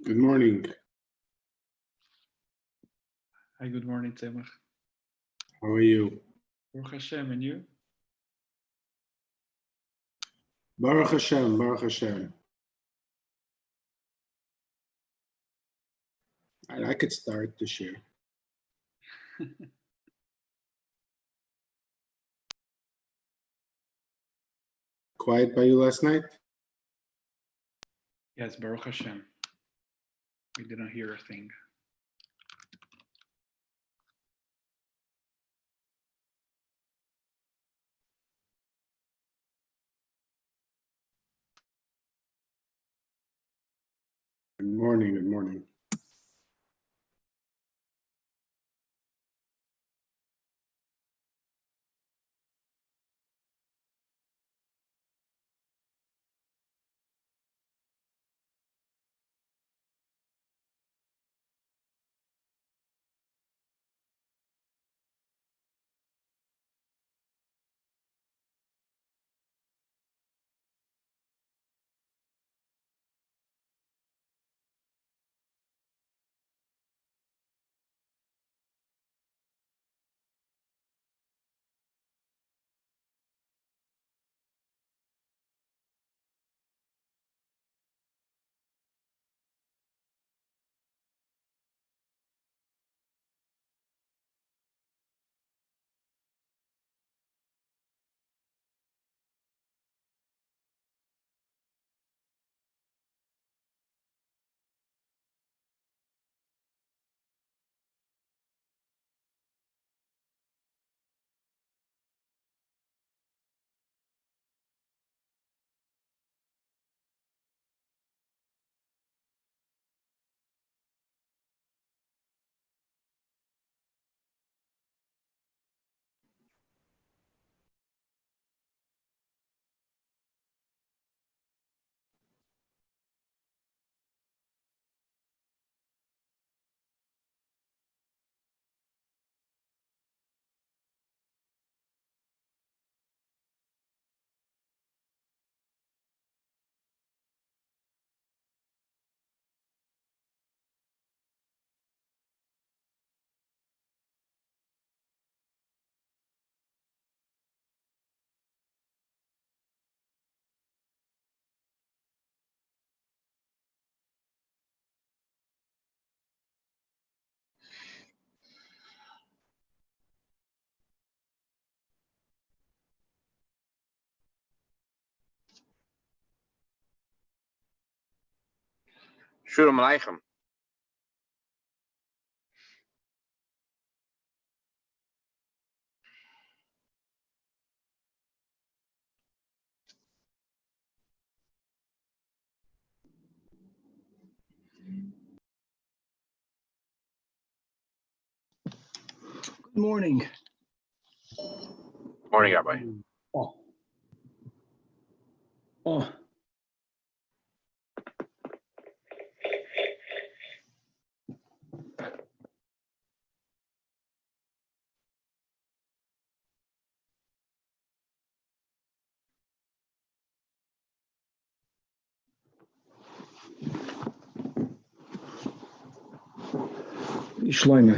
Good morning. Hi, good morning, Tzemach. How are you? Baruch Hashem, and you? Baruch Hashem, Baruch Hashem. I could start the shiur. Quiet by you last night? Yes, Baruch Hashem. We didn't hear a thing. Good morning, good morning. Shalom Aleichem. Good morning. Morning, Rabbi. Oh. Shloime.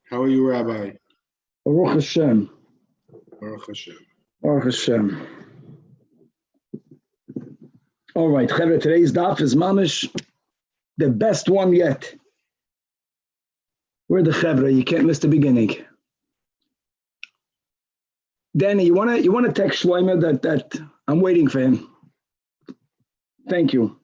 How are you, Rabbi? Baruch Hashem. Baruch Hashem. Baruch Hashem. All right, Chavre, today's DAF is mamish, the best one yet. We're the Chavre, you can't miss the beginning. Danny, you wanna text Shloime that I'm waiting for him. Thank you.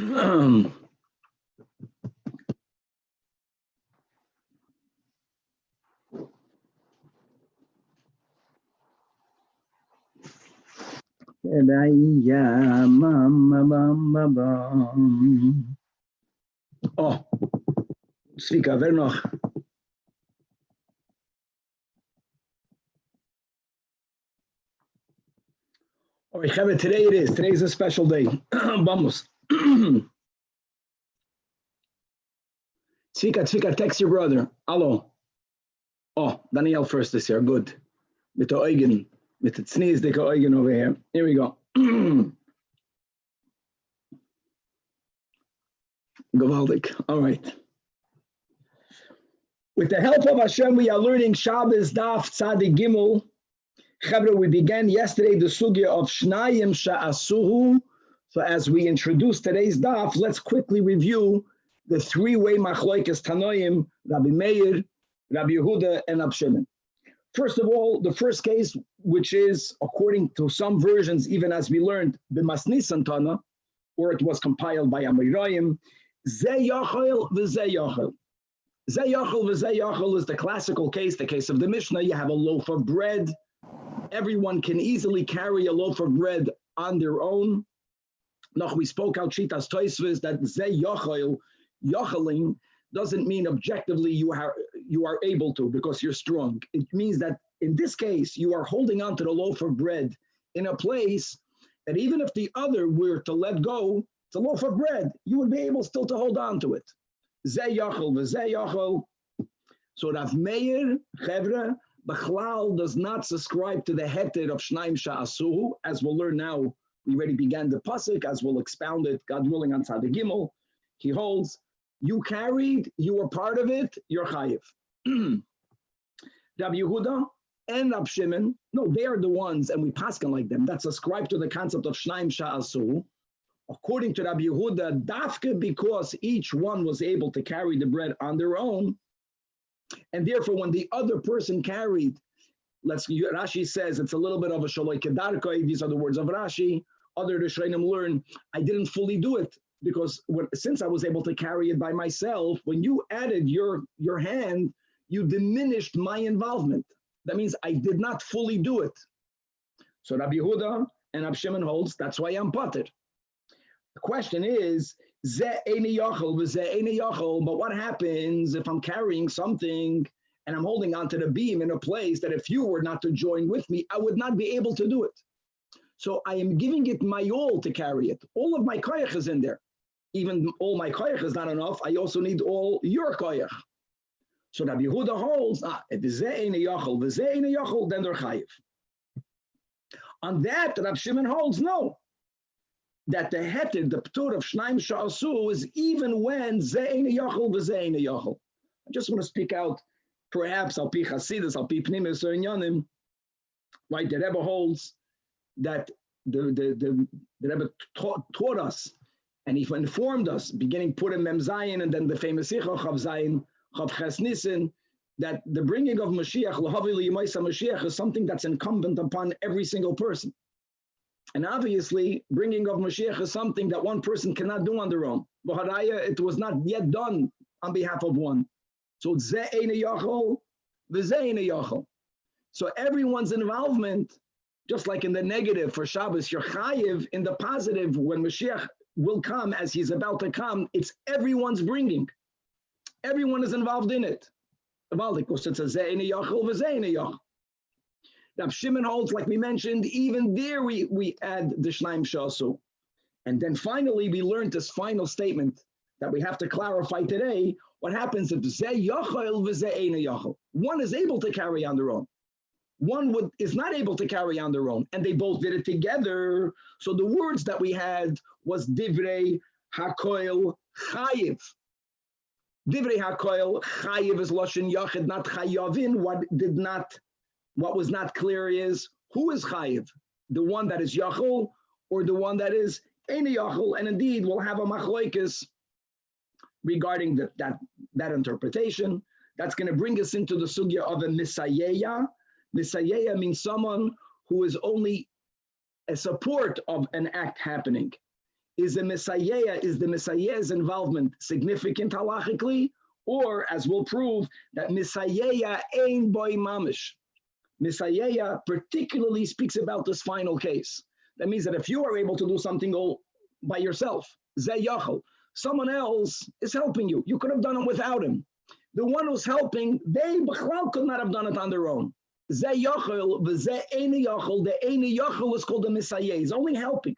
Oh, Svika, wer noch? All right, Chevy, today it is. Today's a special day. Vamos. Svika, text your brother. Hello. Oh, Daniel first this year. Good. With the Eugen, with the sneeze, the Eugen over here. Here we go. Gewaldig. All right. With the help of Hashem, we are learning Shabbos Daf Tzadik Gimel. Chavre, we began yesterday the sugya of Shnayim Sha'asuhu. So as we introduce today's Daf, let's quickly review the three-way Machloikes Tanoim, Rabbi Meir, Rabbi Yehuda, and Rab Shimon. First of all, the first case, which is, according to some versions, even as we learned, B'masnisan Tana, or it was compiled by Amirayim, Ze Yachol v'Ze Yachol. Ze Yachol v'Ze Yachol is the classical case, the case of the Mishnah. You have a loaf of bread. Everyone can easily carry a loaf of bread on their own. Now, we spoke out Shitas Tosfos that Ze Yachol, Yacholing, doesn't mean objectively you are able to because you're strong. It means that in this case, you are holding on to the loaf of bread in a place that even if the other were to let go, it's a loaf of bread, you would be able still to hold on to it. Ze Yachol v'Ze Yachol. So Rav Meir, Chevra, Bechlal does not subscribe to the heter of Shnayim Sha'asuhu. As we'll learn now, we already began the pasuk, as we'll expound it, God willing, on Tzadik Gimel. He holds, you carried, you were part of it, you're chayiv. Rabbi Yehuda and Rab Shimon, no, they are the ones, and we paskin like them, that subscribe to the concept of Shnayim Sha'asuhu. According to Rabbi Yehuda, dafka, because each one was able to carry the bread on their own, and therefore when the other person carried, Rashi says it's a little bit of a shaloi kedarkoi, these are the words of Rashi. Other Rishonim learn, I didn't fully do it, because since I was able to carry it by myself, when you added your hand, you diminished my involvement. That means I did not fully do it. So Rabbi Yehuda and Rab Shimon holds, that's why I'm pater. The question is, Ze eini yachol v'ze eini yachol, but what happens if I'm carrying something and I'm holding onto the beam in a place that if you were not to join with me, I would not be able to do it. So I am giving it my all to carry it. All of my koyach is in there. Even all my koyach is not enough. I also need all your koyach. So Rabbi Yehuda holds, if ze eini yachol v'ze eini yachol, then they're chayiv. On that, Rab Shimon holds, no. That the heter, the ptur of Shnayim Sha'asu, is even when ze eini yachol v'ze eini yachol. I just want to speak out, perhaps al pi chasidus, al pi pnimis or inyanim, right? The Rebbe holds that the Rebbe taught us, and he informed us, beginning Purim Mem Zayin, and then the famous Sicha Chav Zayin, Chav Ches Nissen, that the bringing of Mashiach, L'havi L'yimaisa Mashiach, is something that's incumbent upon every single person. And obviously, bringing of Mashiach is something that one person cannot do on their own. B'haraya, it was not yet done on behalf of one. So ze eini yachol, v'ze eini yachol. So everyone's involvement, just like in the negative for Shabbos, you're chayiv. In the positive, when Mashiach will come, as he's about to come, it's everyone's bringing. Everyone is involved in it. Because it's a ze eini yachol, v'ze eini yachol. Rab Shimon holds, like we mentioned, even there we add the Shnayim Sha'asu. And then finally, we learned this final statement that we have to clarify today. What happens if Ze Yachol v'Ze Eina Yachol? One is able to carry on their own. One is not able to carry on their own. And they both did it together. So the words that we had was Divrei HaKoil Chayiv. Divrei HaKoil Chayiv is Lashon Yachid, not Chayavin. What was not clear is, who is chayiv? The one that is yachol or the one that is eini yachol? And indeed, we'll have a machloikis regarding that interpretation. That's going to bring us into the sugya of a misayeya. Misayeya means someone who is only a support of an act happening. is the Messiah's involvement significant halachically, or as we'll prove, that Messiah ain't boy mamish. Messiah particularly speaks about this final case. That means that if you are able to do something all by yourself, Zajac, someone else is helping you. You could have done it without him. The one who's helping, they could not have done it on their own. Zajac, the Eine Yachel is called the Messiah. He's only helping.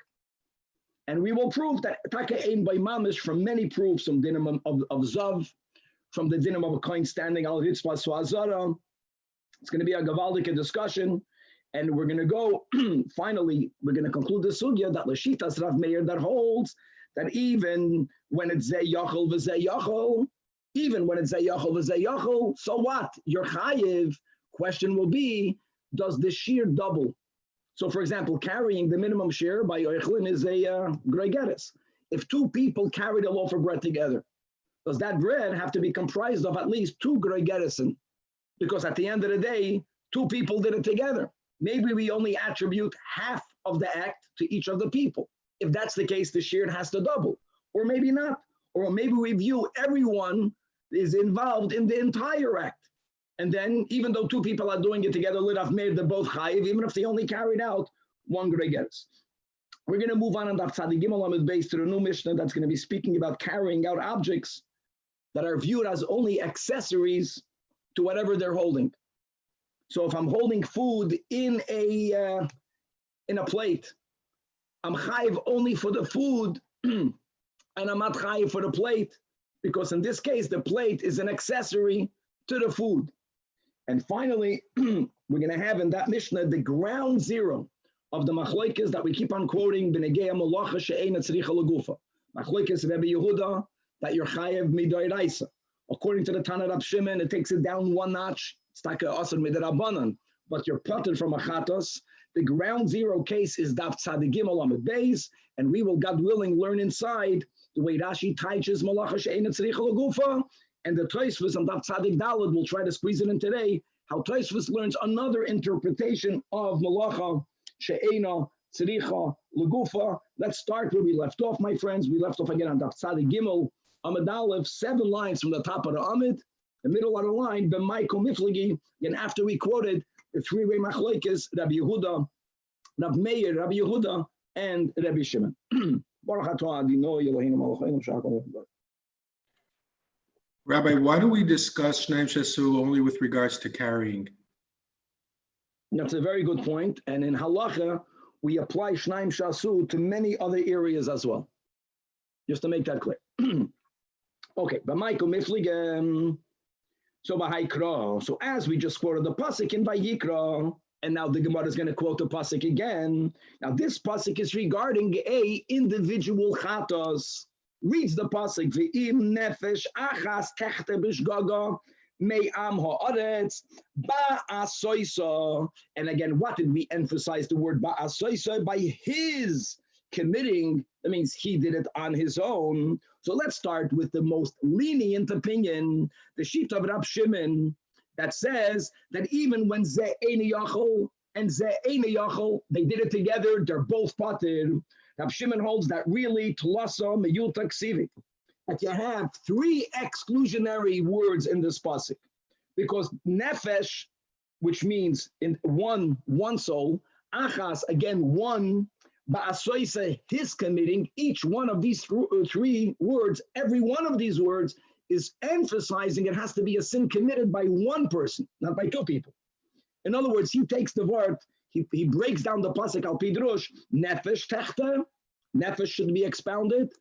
And we will prove that Taka Ein by Mamish from many proofs, from dinim of Zav, from the dinim of a coin standing al Ritzvah Swazara. It's going to be a Gavaldika discussion. And we're going to go, finally, we're going to conclude the sugya that Lashitas Rav Meir that holds that even when it's Zeyachol v'Zeyachol, so what? You're chayiv. Question will be, does the shiur double? So, for example, carrying the minimum shiur by Oichlin is a gregeres. If two people carry the loaf of bread together, does that bread have to be comprised of at least two gregeresen? Because at the end of the day, two people did it together. Maybe we only attribute half of the act to each of the people. If that's the case, the shiur has to double. Or maybe not. Or maybe we view everyone is involved in the entire act. And then, even though two people are doing it together, they're both chayiv, even if they only carried out one gregeres. We're going to move on DAF Tzadik Gimel Amud Beis to the new Mishnah that's going to be speaking about carrying out objects that are viewed as only accessories to whatever they're holding. So if I'm holding food in a plate, I'm chayiv only for the food, and I'm not chayiv for the plate, because in this case, the plate is an accessory to the food. And finally, we're going to have in that Mishnah the ground zero of the machlokes that we keep on quoting, B'negei Malacha she'eina tzricha legufa. Machlokes Rabbi Yehuda, that you're chayev midoraisa. According to the Tanach Rab Shimon, it takes it down one notch. It's like a asur midrabanan, but you're potted from a chatos. The ground zero case is DAF Tzadik Gimel Amud Beis, and we will, God willing, learn inside the way Rashi teaches Malacha she'eina tzricha legufa. And the Tosfos and DAF Tzadik Daled will try to squeeze it in today, how Tosfos learns another interpretation of Malacha she'eina tzricha legufa. Let's start where we left off, my friends. We left off again on DAF Tzadik Gimel Amud Aleph, 7 lines from the top of the Amud, the middle of the line, the Michael Miflagi, and after we quoted the three-way machlokes, Rabbi Yehuda, Rav Meir, Rabbi Yehuda, and Rabbi Shimon. Rabbi, why do we discuss Shnaim Shasu only with regards to carrying? That's a very good point. And in halacha, we apply Shnaim Shasu to many other areas as well. Just to make that clear. Okay, but Michael Miflig, so Bahaikra. So as we just quoted the pasuk in Vayikra, and now the Gemara is going to quote the pasuk again. Now this pasuk is regarding a individual chatos. Reads the pasuk, V'im nefesh achas techte b'shgaga me'am ha'aretz ba'asoisa. And again, what did we emphasize the word ba'asoisa? By his committing. That means he did it on his own. So let's start with the most lenient opinion, the sheet of Rab Shimon, that says that even when Ze Eine Yachol and Ze Eine Yachol, they did it together, they're both patir. Rab Shimon holds that really Tlasa Meyuta Ksivik, that you have 3 exclusionary words in this pasuk, because nefesh, which means in one soul, achas, again one, ba'asoisa, his committing. Each one of these 3 words, every one of these words is emphasizing it has to be a sin committed by one person, not by 2 people. In other words, he takes the word, he breaks down the pasuk al pidrush, nefesh techta, nefesh should be expounded,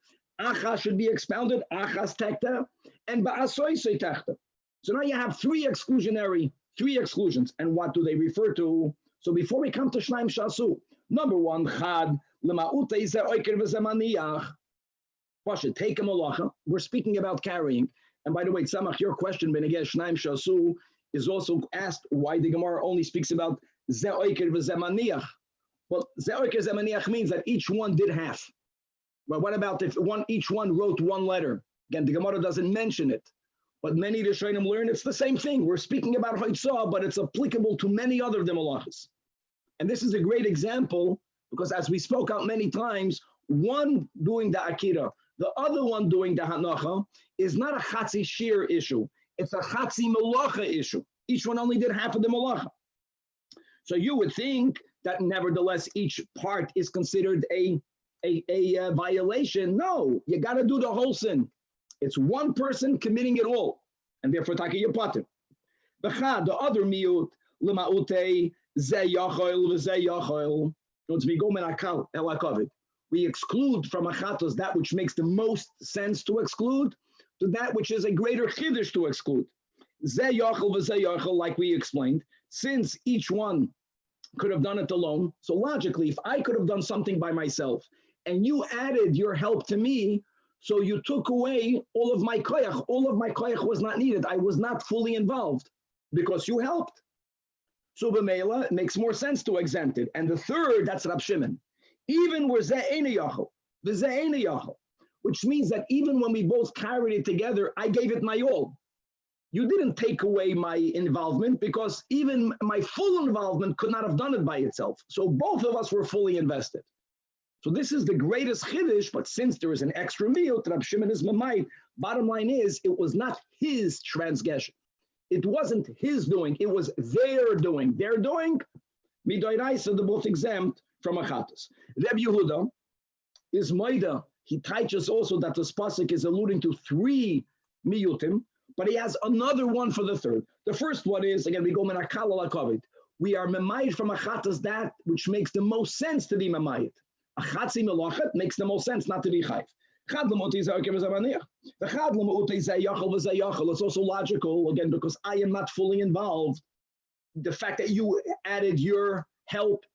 achas should be expounded, achas techta, and ba'asoisa techta. So now you have 3 exclusions. And what do they refer to? So before we come to Shnaim Shasu, number 1, chad lema'uta izeh oiker v'zemaniach. Pasha, take a malacha. We're speaking about carrying. And by the way, Tzamach, your question, Benegeh Shnaim Shasu, is also asked why the Gemara only speaks about zeh oiker v'zemaniach. Well, zeh oiker v'zemaniach means that each one did half. Well, what about if each one wrote 1 letter? Again, the Gemara doesn't mention it. But many Rishonim learn it's the same thing. We're speaking about Hoitzah, but it's applicable to many other malachas. And this is a great example, because as we spoke out many times, one doing the akira, the other one doing the hanacha, is not a chatzi shiur issue. It's a chatzi malacha issue. Each one only did half of the malacha. So you would think that nevertheless each part is considered a violation. No, you got to do the whole sin. It's one person committing it all, and therefore taki yapatim. The other miut l'maute ze yachol v'ze yachol. We exclude from achatos that which makes the most sense to exclude, to that which is a greater chiddush to exclude. Ze yachol v'ze yachol, like we explained, since each one could have done it alone. So logically, if I could have done something by myself, and you added your help to me, so you took away all of my koyach. All of my koyach was not needed. I was not fully involved because you helped. So b'meila, it makes more sense to exempt it. And the third, that's Rab Shimon. Even where ze eina yachol, v'ze eina yachol, which means that even when we both carried it together, I gave it my all. You didn't take away my involvement because even my full involvement could not have done it by itself. So both of us were fully invested. So this is the greatest chiddush, but since there is an extra meal, Rab Shimon is mamait. Bottom line is, it was not his transgression. It wasn't his doing, it was their doing. Their doing, midoiraisa, they're both exempt from achatos. Rabbi Yehuda is maida. He teaches also that the pasuk is alluding to 3 miyutim, but he has another one for the third. The first one is, again, we go menakal ala kavid. We are memayit from achatos that which makes the most sense to be memayit. Achatzi melachet makes the most sense not to be chayv. It's also logical, again, because I am not fully involved. The fact that you added your help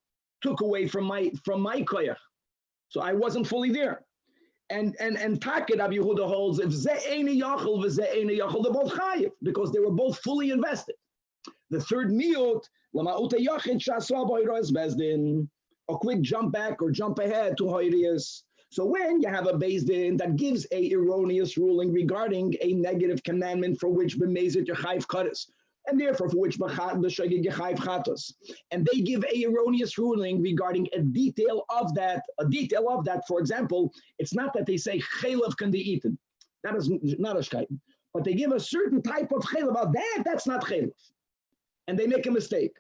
took away from my koyach. So I wasn't fully there. And Taked Rabbi Yehuda holds, if ze eini yachol v'ze eini yachol, they're both chayiv, because they were both fully invested. The third miut, lama'ute yachid shasua b'oiros bezdin. A quick jump back or jump ahead to Hoirius. So when you have a Beis Din that gives a erroneous ruling regarding a negative commandment for which b'mezit yachayv kares, and therefore for which b'shagig yachayv chatos, and they give a erroneous ruling regarding a detail of that, for example, it's not that they say chaylev can be eaten. That is not a shkayim. But they give a certain type of chaylev about that, that's not chaylev. And they make a mistake.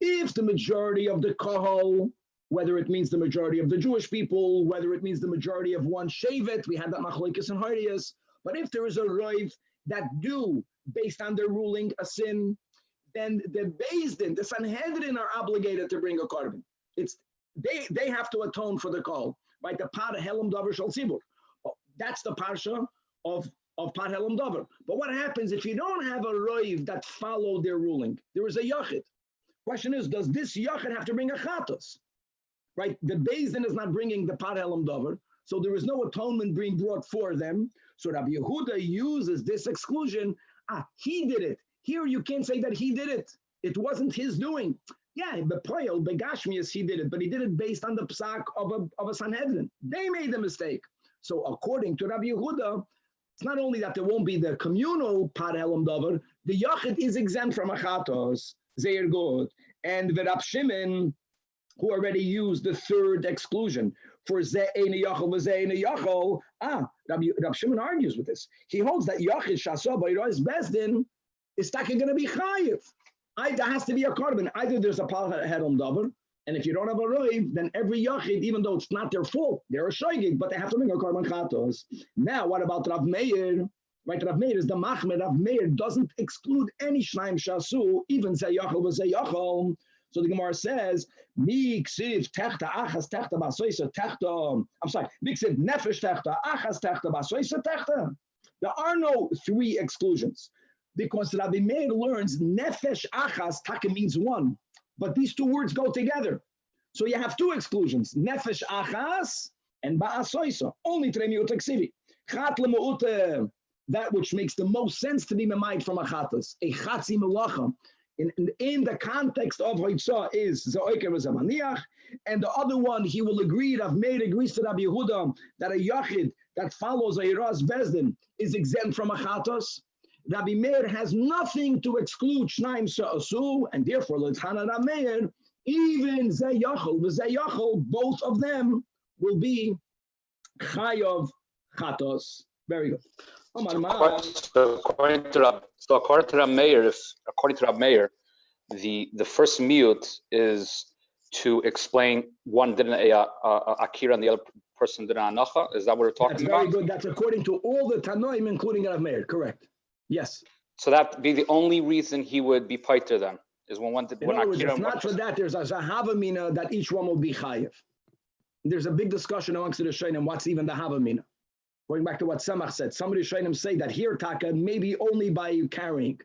If the majority of the kahal, whether it means the majority of the Jewish people, whether it means the majority of one shevet, we had that machlokes and harias. But if there is a roiv that do, based on their ruling, a sin, then the Beis Din, the Sanhedrin, are obligated to bring a korban. It's they have to atone for the call, right? The Par Helam Davar Shal Tzibur. That's the parsha of Par Helam Davar. But what happens if you don't have a roiv that followed their ruling? There is a yachid. Question is, does this yachid have to bring a chatos? Right, the Beis Din is not bringing the Par Helam Davar, so there is no atonement being brought for them. So Rabbi Yehuda uses this exclusion. He did it. Here you can't say that he did it. It wasn't his doing. Yeah, Bepoyel, Begashmias, he did it, but he did it based on the psak of a Sanhedrin. They made the mistake. So according to Rabbi Yehuda, it's not only that there won't be the communal Par Helam Davar, the Yachid is exempt from Achatos, Zeir God, and the Rab Shimon, who already used the third exclusion for ze eina yachol v'ze eina yachol. Rabbi Shimon argues with this. He holds that yachid shasua b'yiros bezdin is going to be chayiv. There has to be a korban. Either there's a Par Helam Davar, and if you don't have a roiv, then every yachid, even though it's not their fault, they're a shoygig, but they have to bring a korban chatos. Now, what about Rav Meir? Right, Rav Meir is the machmer. Rav Meir doesn't exclude any shnaim shasu, even ze yachol v'ze yachol. So the Gemara says, "Miksiv techta achas techta basoisa techta." I'm sorry, miksiv nefesh techta achas techta basoisa techta. There are no 3 exclusions because Rabbi Meir learns nefesh achas taka means 1, but these 2 words go together. So you have 2 exclusions: nefesh achas and ba'asoisa. Only tremiut eksivi. Chat lemuute, that which makes the most sense to be memayit from achatas, a chatzi melacha. In the context of Hoitzah is Zajac and the other one he will agree. Rav Meir agrees to Rabbi Yehuda that a yachid that follows a Hiras Bezdin is exempt from achatos. Rabbi Meir has nothing to exclude Shnaim Sha'asu, and therefore L'Tana Rav Meir, even Zayachol, both of them will be chayav chatos. Very good. So according to Rab Meir, the first miyut is to explain one did an akira and the other person did an anacha. Is that what we're talking about? That's very good. That's according to all the Tanoim, including Rav Meir. Correct. Yes. So that'd be the only reason he would be paiter then, is when one did one akira. If not for that, there's a Havamina that each one will be chayiv. There's a big discussion amongst the Rishonim what's even the Havamina. Going back to what Samach said, some Rishonim say that here taka maybe only by carrying.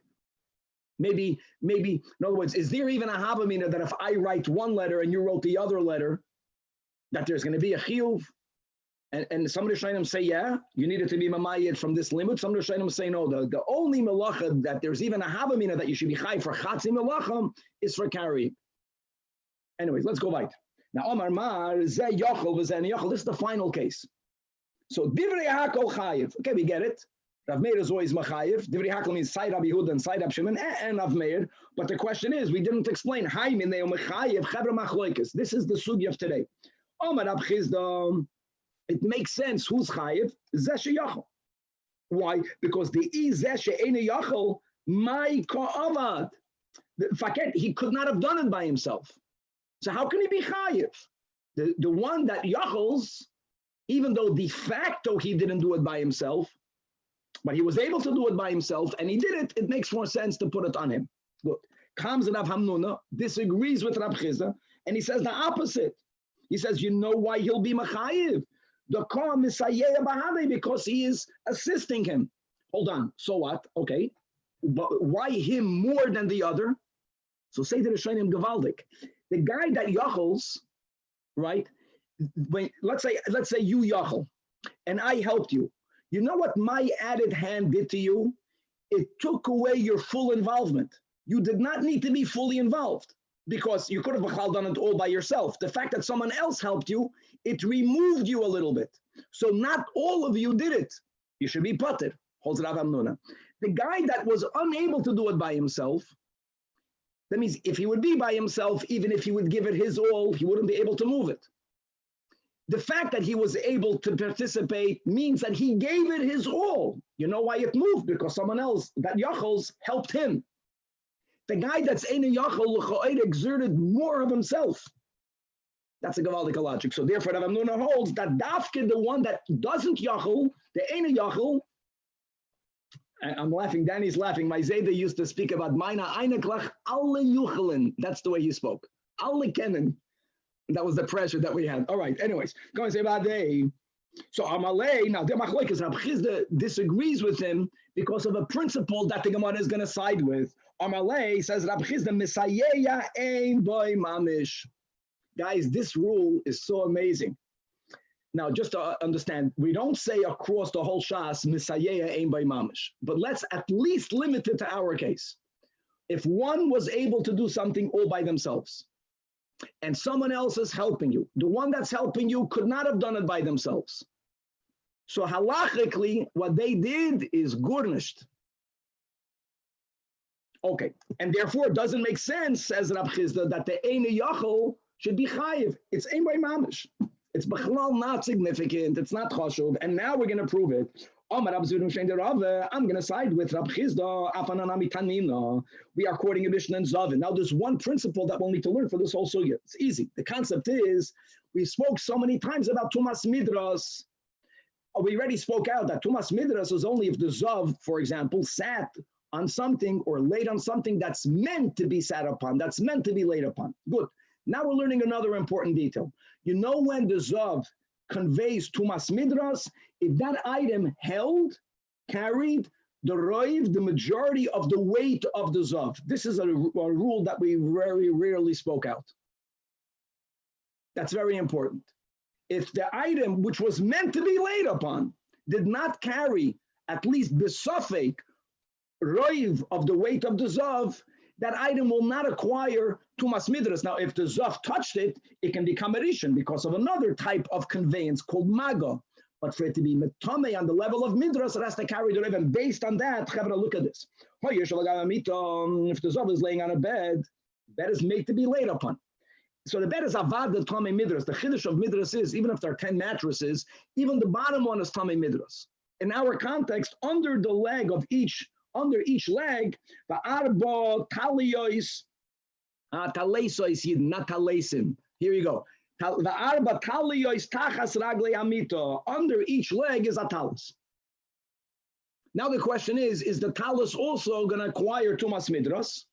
Maybe, in other words, is there even a Havamina that if I write one letter and you wrote the other letter, that there's going to be a chiyuv? And some Rishonim say, yeah, you need it to be mamayed from this limit. Some Rishonim say, no, the only melacha that there's even a Havamina that you should be chai for chatzi melacha is for carrying. Anyways, let's go right. Now, Omar Mar, Zeh Yochel, V'Zeh Yochel, this is the final case. So, Divrei HaKol Chayiv. Okay, we get it. Rav Meir is always Machayiv. Divrei HaKol means side Rabbi Yehuda and side Rabbi Shimon and Rav Meir. But the question is, we didn't explain. This is the sugya of today. Omar Rab Chizda, it makes sense. Who's Chayiv? Zeh Sheyachol. Why? Because the Zeh She'ene Yachol, my Ka'avad. He could not have done it by himself. So how can he be Chayiv? The one that Yachals, even though de facto he didn't do it by himself, but he was able to do it by himself, and he did it, it makes more sense to put it on him. Good. Comes Rav Hamnuna, disagrees with Rab Chizda, and he says the opposite. He says, you know why he'll be Machayiv? The Koren Publisher, because he is assisting him. Hold on, so what? Okay. But why him more than the other? So say to the Shainim Gavaldik. The guy that Yachals, right? When let's say you Yachal, and I helped you. You know what my added hand did to you? It took away your full involvement. You did not need to be fully involved because you could have done it all by yourself. The fact that someone else helped you, it removed you a little bit. So not all of you did it. You should be pater. Holds Rav Amnuna. The guy that was unable to do it by himself, that means if he would be by himself, even if he would give it his all, he wouldn't be able to move it. The fact that he was able to participate means that he gave it his all. You know why it moved? Because someone else, that Yachals, helped him. The guy that's Eine Yachal exerted more of himself. That's a Gavaldic logic. So therefore, Rav Amnuna holds that Dafke, the one that doesn't Yachal, the Eine Yachal, I'm laughing, Danny's laughing. My Zayda used to speak about Maina Eineklach alle Yuchelin. That's the way he spoke. Alle kennen. That was the pressure that we had. All right, anyways, go and say about day. So Amalei, now the Machlokes, Rab Chizda disagrees with him because of a principle that the Gemara is going to side with. Amalei says Rab Chizda Misayeya ein boy mamish. Guys, this rule is so amazing. Now, just to understand, we don't say across the whole Shas, Misayeya ein boy mamish, but let's at least limit it to our case. If one was able to do something all by themselves, and someone else is helping you, the one that's helping you could not have done it by themselves. So halachically, what they did is gurnished. Okay, and therefore it doesn't make sense, says Rab Chizda, that the Eine Yachol should be chayiv. It's ein boy mamish. It's b'chlal not significant. It's not chashuv. And now we're going to prove it. I'm going to side with Rab Chizda. We are quoting a Mishnah and Zavin. Now there's one principle that we'll need to learn for this whole sugya. It's easy. The concept is, we spoke so many times about Tumas Midrash. We already spoke out that Tumas Midrash is only if the Zav, for example, sat on something or laid on something that's meant to be sat upon, that's meant to be laid upon. Good. Now we're learning another important detail. You know when the Zav conveys Tumas Midrash, if that item held, carried the roiv, the majority of the weight of the Zav. This is a rule that we very rarely spoke out. That's very important. If the item which was meant to be laid upon did not carry at least the suffix roiv of the weight of the Zav, that item will not acquire Tumas Midrash. Now, if the Zav touched it, it can become a Rishon because of another type of conveyance called Maga. But for it to be Metame on the level of Midrash, it has to carry the Rev. And based on that, Chavra, look at this. If the Zav is laying on a bed, bed is made to be laid upon. So the bed is avad the tamei midrash. The chiddush of midrash is, even if there are 10 mattresses, even the bottom one is tamei midrash. In our context, under the leg of under each leg, the arba taliyos, taleisos yid, not taleisim. Here you go. The arba taliyos tachas raglei amito. Under each leg is a talus. Now the question is the talus also going to acquire tumas midrash?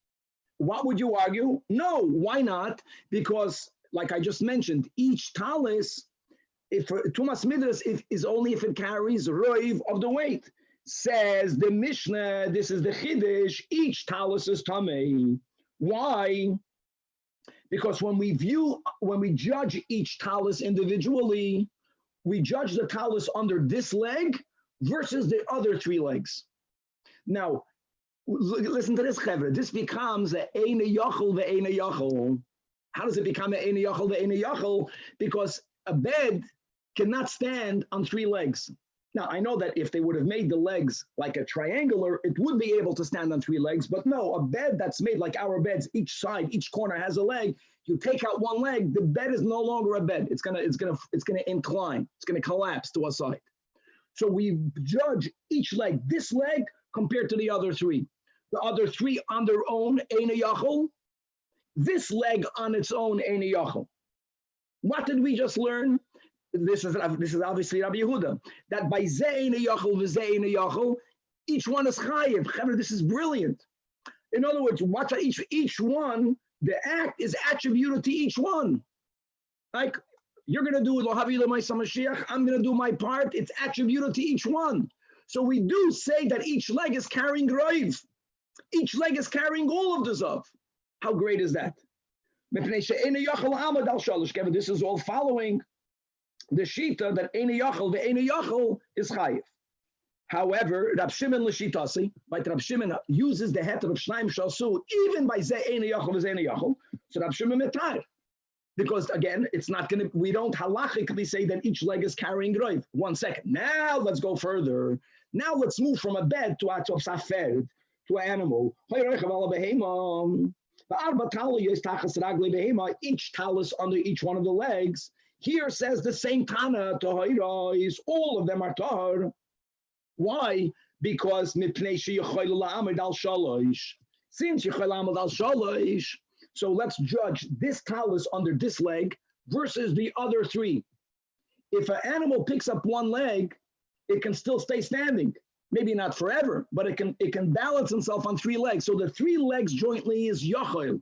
What would you argue? No, why not? Because, like I just mentioned, each talus, if tumas midrash is only if it carries roiv of the weight. Says the Mishnah, this is the chiddush, each talus is tamei. Why? Because when we judge each talus individually, we judge the talus under this leg versus the other 3 legs. Now, listen to this, chevra. This becomes a eina yachol ve'eina yachol. How does it become a eina yachol ve'eina yachol? Because a bed cannot stand on 3 legs. Now, I know that if they would have made the legs like a triangular, it would be able to stand on 3 legs, but no, a bed that's made like our beds, each side, each corner has a leg. You take out one leg, the bed is no longer a bed. It's gonna incline, it's gonna collapse to a side. So we judge each leg, this leg compared to the other 3. The other 3 on their own, eina yachol. This leg on its own, eina yachol. What did we just learn? This is obviously Rabbi Yehuda, that by ze eina yachol v'ze eina yachol, each one is chayiv. This is brilliant. In other words, watch each one, the act is attributed to each one. Like, you're going to do it, I'm going to do my part. It's attributed to each one. So we do say that each leg is carrying roiv. Each leg is carrying all of the zav. How great is that? This is all following the shita that eina yachol ve'eina yachol is chayiv. However, Rab Shimon l'shitasi, right? Rab Shimon uses the heter of shnaim shasu even by ze eina yachol ve'eina yachol. So Rab Shimon metar. Because again, it's not going to, we don't halachically say that each leg is carrying roiv. 1 second. Now let's go further. Now let's move from a bed to a safed, to an animal. Each talus under each one of the legs. Here says the same Tana, is all of them are tahar. Why? Because since so let's judge this talus under this leg versus the other 3. If an animal picks up one leg, it can still stay standing. Maybe not forever, but it can balance itself on 3 legs. So the 3 legs jointly is yachol.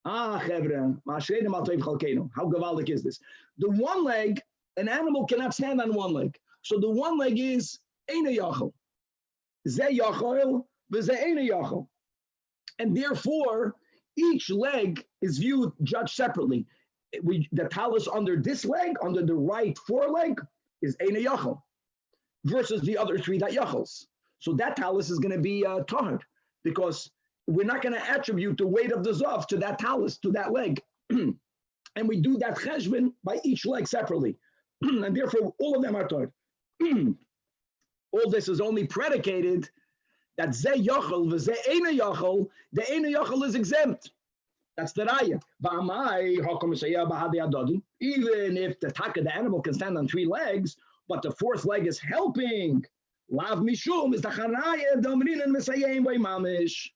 How gavaldik is this? The one leg, an animal cannot stand on one leg. So the one leg is eina yachol. Ze yachol, v'ze eina yachol. And therefore, each leg is judged separately. The talus under this leg, under the right foreleg, is eina yachol, versus the other 3 that yachals. So that talus is going to be tahar, because we're not going to attribute the weight of the zav to that talus, to that leg. And we do that cheshbon by each leg separately. And therefore, all of them are tahar. All this is only predicated that ze yachol v'ze eina yachol, the eina yachol is exempt. That's the raya. Even if the animal can stand on 3 legs, but the 4th leg is helping. Lav mishum is the charaya domrin and mesayim by mamish.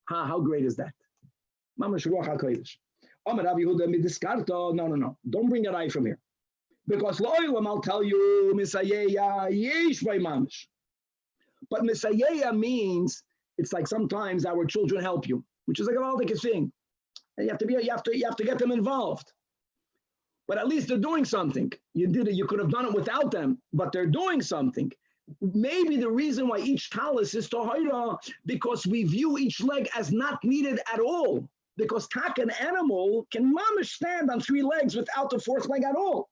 How great is that? Mamish ruach hakodesh. Amar Rabbi Yehuda midiskarto. No. Don't bring a eye from here, because lo'olam I'll tell you misayeh yesh by mamish. But misayeh means it's like sometimes our children help you, which is like a Valdik thing. And you have to get them involved. But at least they're doing something. You could have done it without them, but they're doing something. Maybe the reason why each talus is tohara, because we view each leg as not needed at all. Because an animal can mamish stand on 3 legs without the 4th leg at all.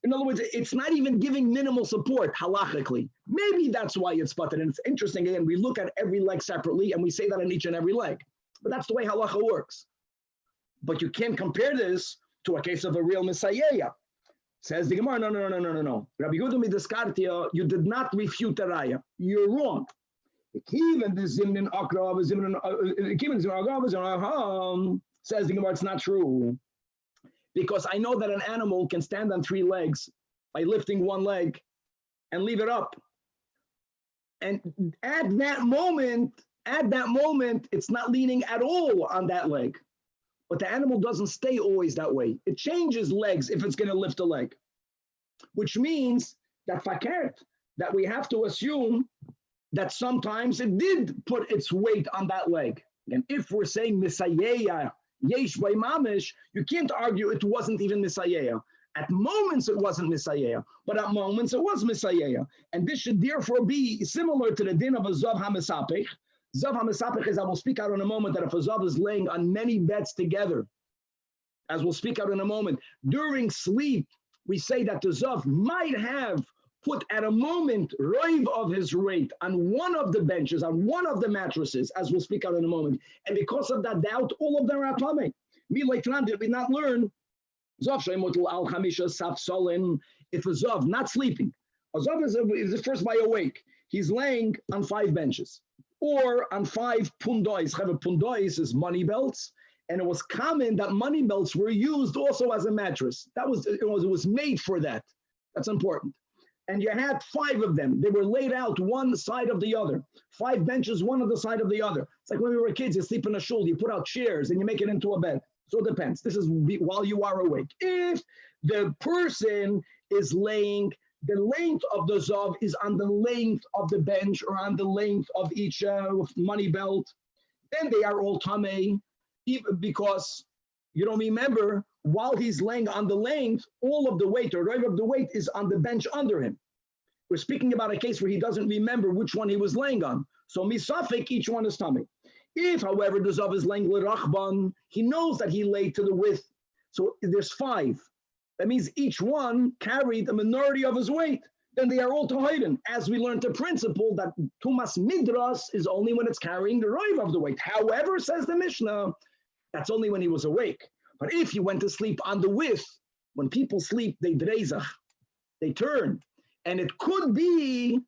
In other words, it's not even giving minimal support halachically. Maybe that's why it's sputtered. And it's interesting, again, we look at every leg separately and we say that on each and every leg. But that's the way halacha works. But you can't compare this to a case of a real Messiah. Says the Gemara, no. Rabbi Yehuda midiskartia, you did not refute the raya. You're wrong. Says the Gemara, it's not true. Because I know that an animal can stand on 3 legs by lifting one leg and leave it up. And at that moment, it's not leaning at all on that leg. But the animal doesn't stay always that way. It changes legs if it's going to lift a leg. Which means that fakert, that we have to assume that sometimes it did put its weight on that leg. And if we're saying misayeya, yesh by mamish, you can't argue it wasn't even misayeya. At moments it wasn't misayeya, but at moments it was misayeya. And this should therefore be similar to the din of a zav hamesapich. Zav hamesapich is, I will speak out in a moment, that if a zav is laying on many beds together, as we'll speak out in a moment, during sleep, we say that the zav might have put at a moment roiv of his weight on one of the benches, on one of the mattresses, as we'll speak out in a moment. And because of that doubt, all of them are atomic. Me like did we not learn? Zav shemotul al chamisha saf solin. If a zav not sleeping, a zav is first by awake. He's laying on 5 benches or on 5 pundois. Pundois is money belts. And it was common that money belts were used also as a mattress. It was made for that. That's important. And you had 5 of them. They were laid out one side of the other. 5 benches, one on the side of the other. It's like when we were kids, you sleep in a shul, you put out chairs and you make it into a bed. So it depends. This is while you are awake. If the person is laying, the length of the zav is on the length of the bench or on the length of each money belt, then they are all tamei, because you don't remember, while he's laying on the length, all of the weight or right of the weight is on the bench under him. We're speaking about a case where he doesn't remember which one he was laying on. So misafik, each one is tummy. If, however, the zav is laying l'rachban, he knows that he laid to the width. So there's 5. That means each one carried the minority of his weight. Then they are all tohiden. As we learned the principle that tumas midras is only when it's carrying the roiv of the weight. However, says the Mishnah, that's only when he was awake. But if he went to sleep on the width, when people sleep, they drezach, they turn. And it could be,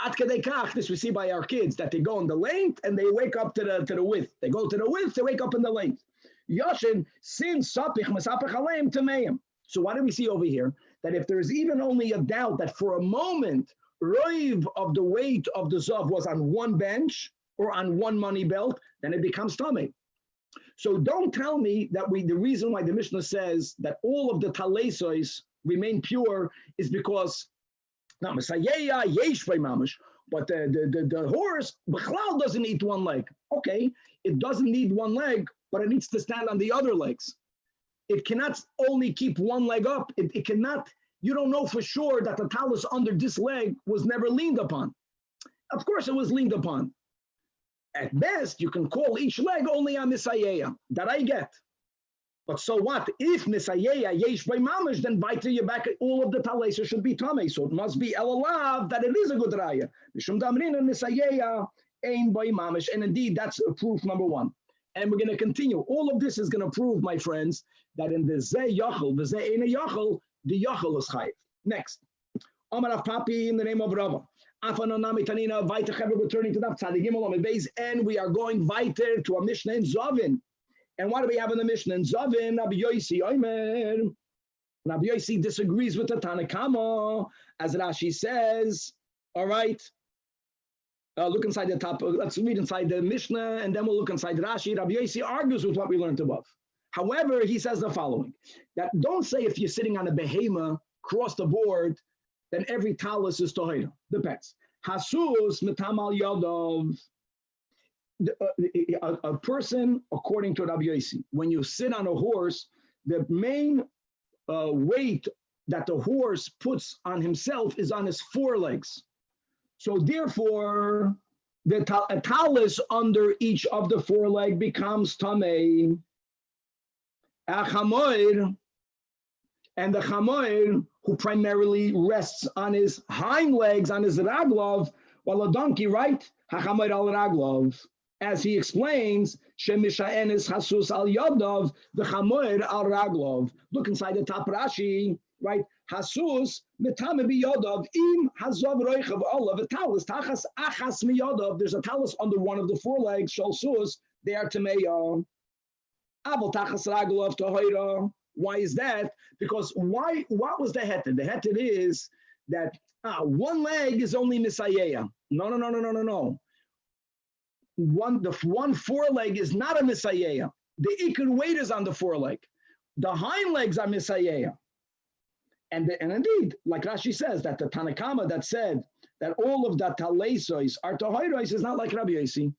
at kedekach, this we see by our kids, that they go on the length and they wake up to the width. They go to the width, they wake up in the length. Yashin, sin sapich masapich aleim tameim. So what do we see over here? That if there's even only a doubt that for a moment, roiv of the weight of the zav was on one bench or on one money belt, then it becomes tamei. So don't tell me that the reason why the Mishnah says that all of the talesois remain pure is because now Messiah yesh mamish, but the horse b'chlal doesn't eat one leg. Okay, it doesn't need one leg, but it needs to stand on the other legs. It cannot only keep one leg up. It cannot. You don't know for sure that the talus under this leg was never leaned upon. Of course, it was leaned upon. At best, you can call each leg only a Misayeh. That I get. But so what? If Misayeh yesh by mamish, then bite you back. All of the talesa should be tamei. So it must be elalav that it is a good raya. Mishum damrin and Misayeh ain by mamish. And indeed, that's proof number 1. And we're going to continue. All of this is going to prove, my friends, that in the zeh yachol, the zeh ein yachol, the yachol is chayiv. Next, Amar Rav Papi in the name of Rabbi. Returning to Daf Tzadik Gimel Amud Beis, and we are going weiter to a Mishnah in Zovin. And what do we have in the Mishnah in Zovin? Rabbi Yosi Omer. Rabbi Yosi disagrees with the Tanakama, as Rashi says. All right. Look inside the top. Let's read inside the Mishnah, and then we'll look inside Rashi. Rabbi Yosi argues with what we learned above. However, he says the following: that don't say if you're sitting on a behema across the board, then every talus is tohira. Depends. Hasus metamal yodov. A person, according to Rabbi Yosi, when you sit on a horse, the main weight that the horse puts on himself is on his forelegs. So therefore, the talus under each of the foreleg becomes tamei. And the chamoir, who primarily rests on his hind legs, on his raglov, while a donkey, right? Hachamoir al raglov. As he explains, Shemishaen is hasus al yodov, the chamoir al raglov. Look inside the top Rashi, right? Hasus metame biyodov im hazav roichav olav talis tachas achas miyodov. There's a talis under one of the forelegs. Shalsus they are tameya. Aval tachas raglav tohira. Why is that? Because why? What was the heter? The heter is that one leg is only misayeya. No. The one foreleg is not a misayeya. The ikar weight is on the foreleg. The hind legs are misayeya. And indeed, like Rashi says, that the Tanakama that said that all of the taleisos are tohiros is not like Rabbi Yossi.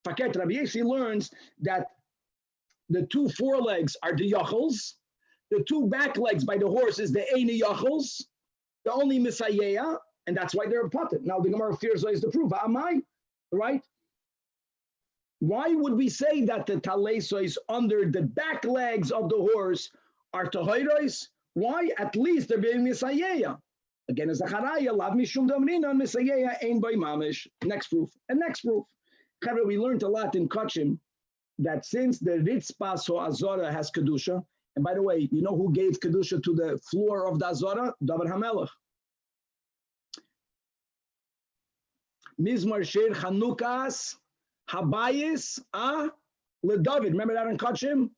Faket Rabbi Yossi learns that the two forelegs are the yachals, the two back legs by the horse is the eini yachals, the only misayeya, and that's why they're potted. Now the Gemara fears is the proof. Am I right? Why would we say that the taleisos under the back legs of the horse are tohiros? Why? At least they're being misayeya. Again, as Zacharaya, lav mishum damrina misayeya ein by mamish. Next proof. And next proof. We learned a lot in Kachim that since the Ritzpa so Azora has Kedusha, and by the way, you know who gave Kedusha to the floor of the Azora? David HaMelech. Mizmar Shir Chanukas Habayis LeDavid. Remember that in Kachim?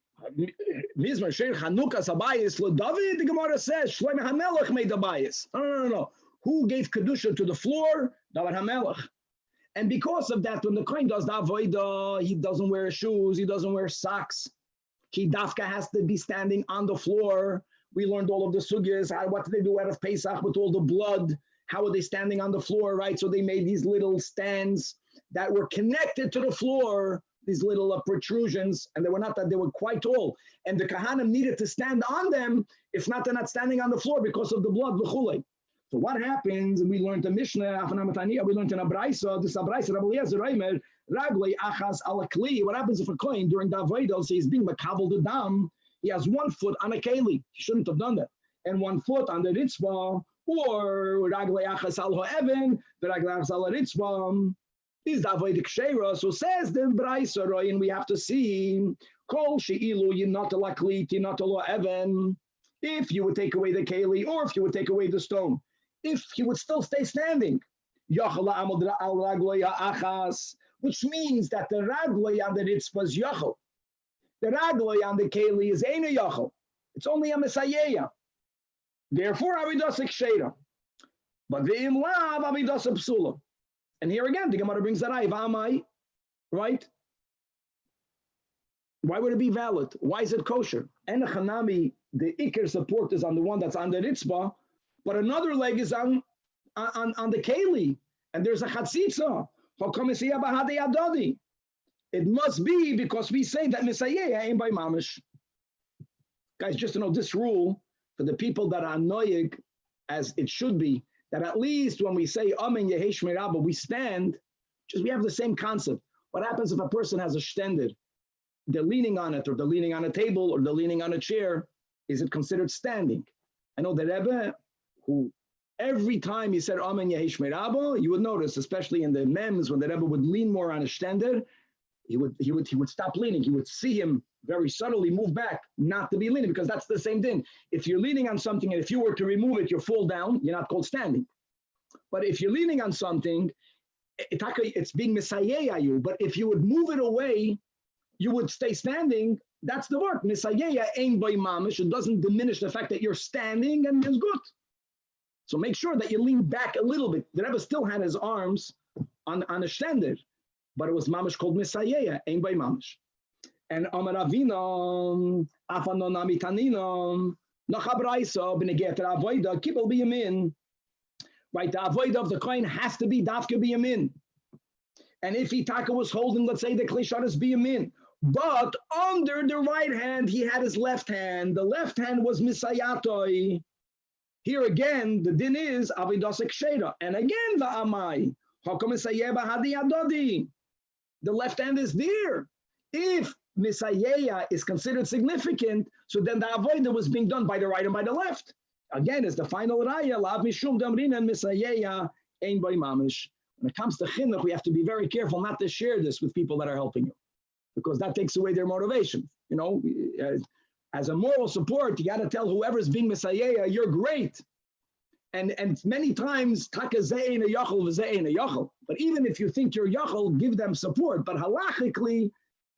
Mizmar Shir Chanukas Habayis LeDavid. The Gemara says Shlomo HaMelech made the bayis. No. Who gave Kedusha to the floor? David HaMelech. And because of that, when the Kohen does the avodah, he doesn't wear shoes, he doesn't wear socks. He dafka has to be standing on the floor. We learned all of the sugyas. What did they do out of Pesach with all the blood? How are they standing on the floor, right? So they made these little stands that were connected to the floor, these little protrusions, and they were not that, they were quite tall. And the Kahanim needed to stand on them. If not, they're not standing on the floor because of the blood, v'chulei. So what happens? We learned the Mishnah, we learned in Abraisa, this Abraisa, Rabbi Eliezer Reimer, Raglei Achas ala Kli. What happens if a coin during the avodah, he's being makabel the dam, he has 1 foot on a keli. He shouldn't have done that. And 1 foot on the ritzvah, or Raglei Achas al Ho'even, the Raglei Achas al ritzvah, is the avodah kshera. So says the Abraisa, and we have to see, Kol she'ilu yinat ala Kli, yinat ala Ho'even, if you would take away the keli, or if you would take away the stone. If he would still stay standing, which means that the ragloi on the ritzvah is yachol. The ragloi on the keli is ein yachol. It's only a misayeya. Therefore, avidas kshera. But v'im lav avidas psula. And here again, the Gemara brings that amai, right? Why would it be valid? Why is it kosher? And the chanami, the ikir support is on the one that's on the ritzvah. But another leg is on the keli, and there's a chatzitza. It must be because we say that misayeya ain't by mamish. Guys, just to know this rule for the people that are noyig, as it should be, that at least when we say amen yehesh merabah, we stand. Just we have the same concept. What happens if a person has a shtender? They're leaning on it, or they're leaning on a table, or they're leaning on a chair. Is it considered standing? I know the Rebbe, who every time he said Amen Yehish Merabah, you would notice, especially in the mems, when the Rebbe would lean more on a stender, he would stop leaning. He would see him very subtly move back, not to be leaning, because that's the same thing. If you're leaning on something and if you were to remove it, you fall down, you're not called standing. But if you're leaning on something, it's being misayeya you. But if you would move it away, you would stay standing. That's the word. Misayeya ain't by mamish. It doesn't diminish the fact that you're standing, and it's good. So make sure that you lean back a little bit. The Rebbe still had his arms on a stender, but it was mamish called misayeya, ain't by mamish. And Amar Avina, Afanonami Taninom, Nachabraisa, Beneget Avoida, Kibbel Biyamin. Right, the avoida of the coin has to be Dafka Biyamin. And if Itaka was holding, let's say, the Klisharis Biyamin, but under the right hand, he had his left hand. The left hand was Misayatoi. Here again, the din is Avidas Ksheda. And again, the Amai. The left hand is there. If Misayeya is considered significant, so then the avodah was being done by the right and by the left. Again, it's the final raya, Lav Mishum Damrin and Misayeya Ein By Mamish. When it comes to chinuch, we have to be very careful not to share this with people that are helping you, because that takes away their motivation. You know, As a moral support, you got to tell whoever's being Messiah, you're great. And many times, but even if you think you're yachol, give them support. But halachically,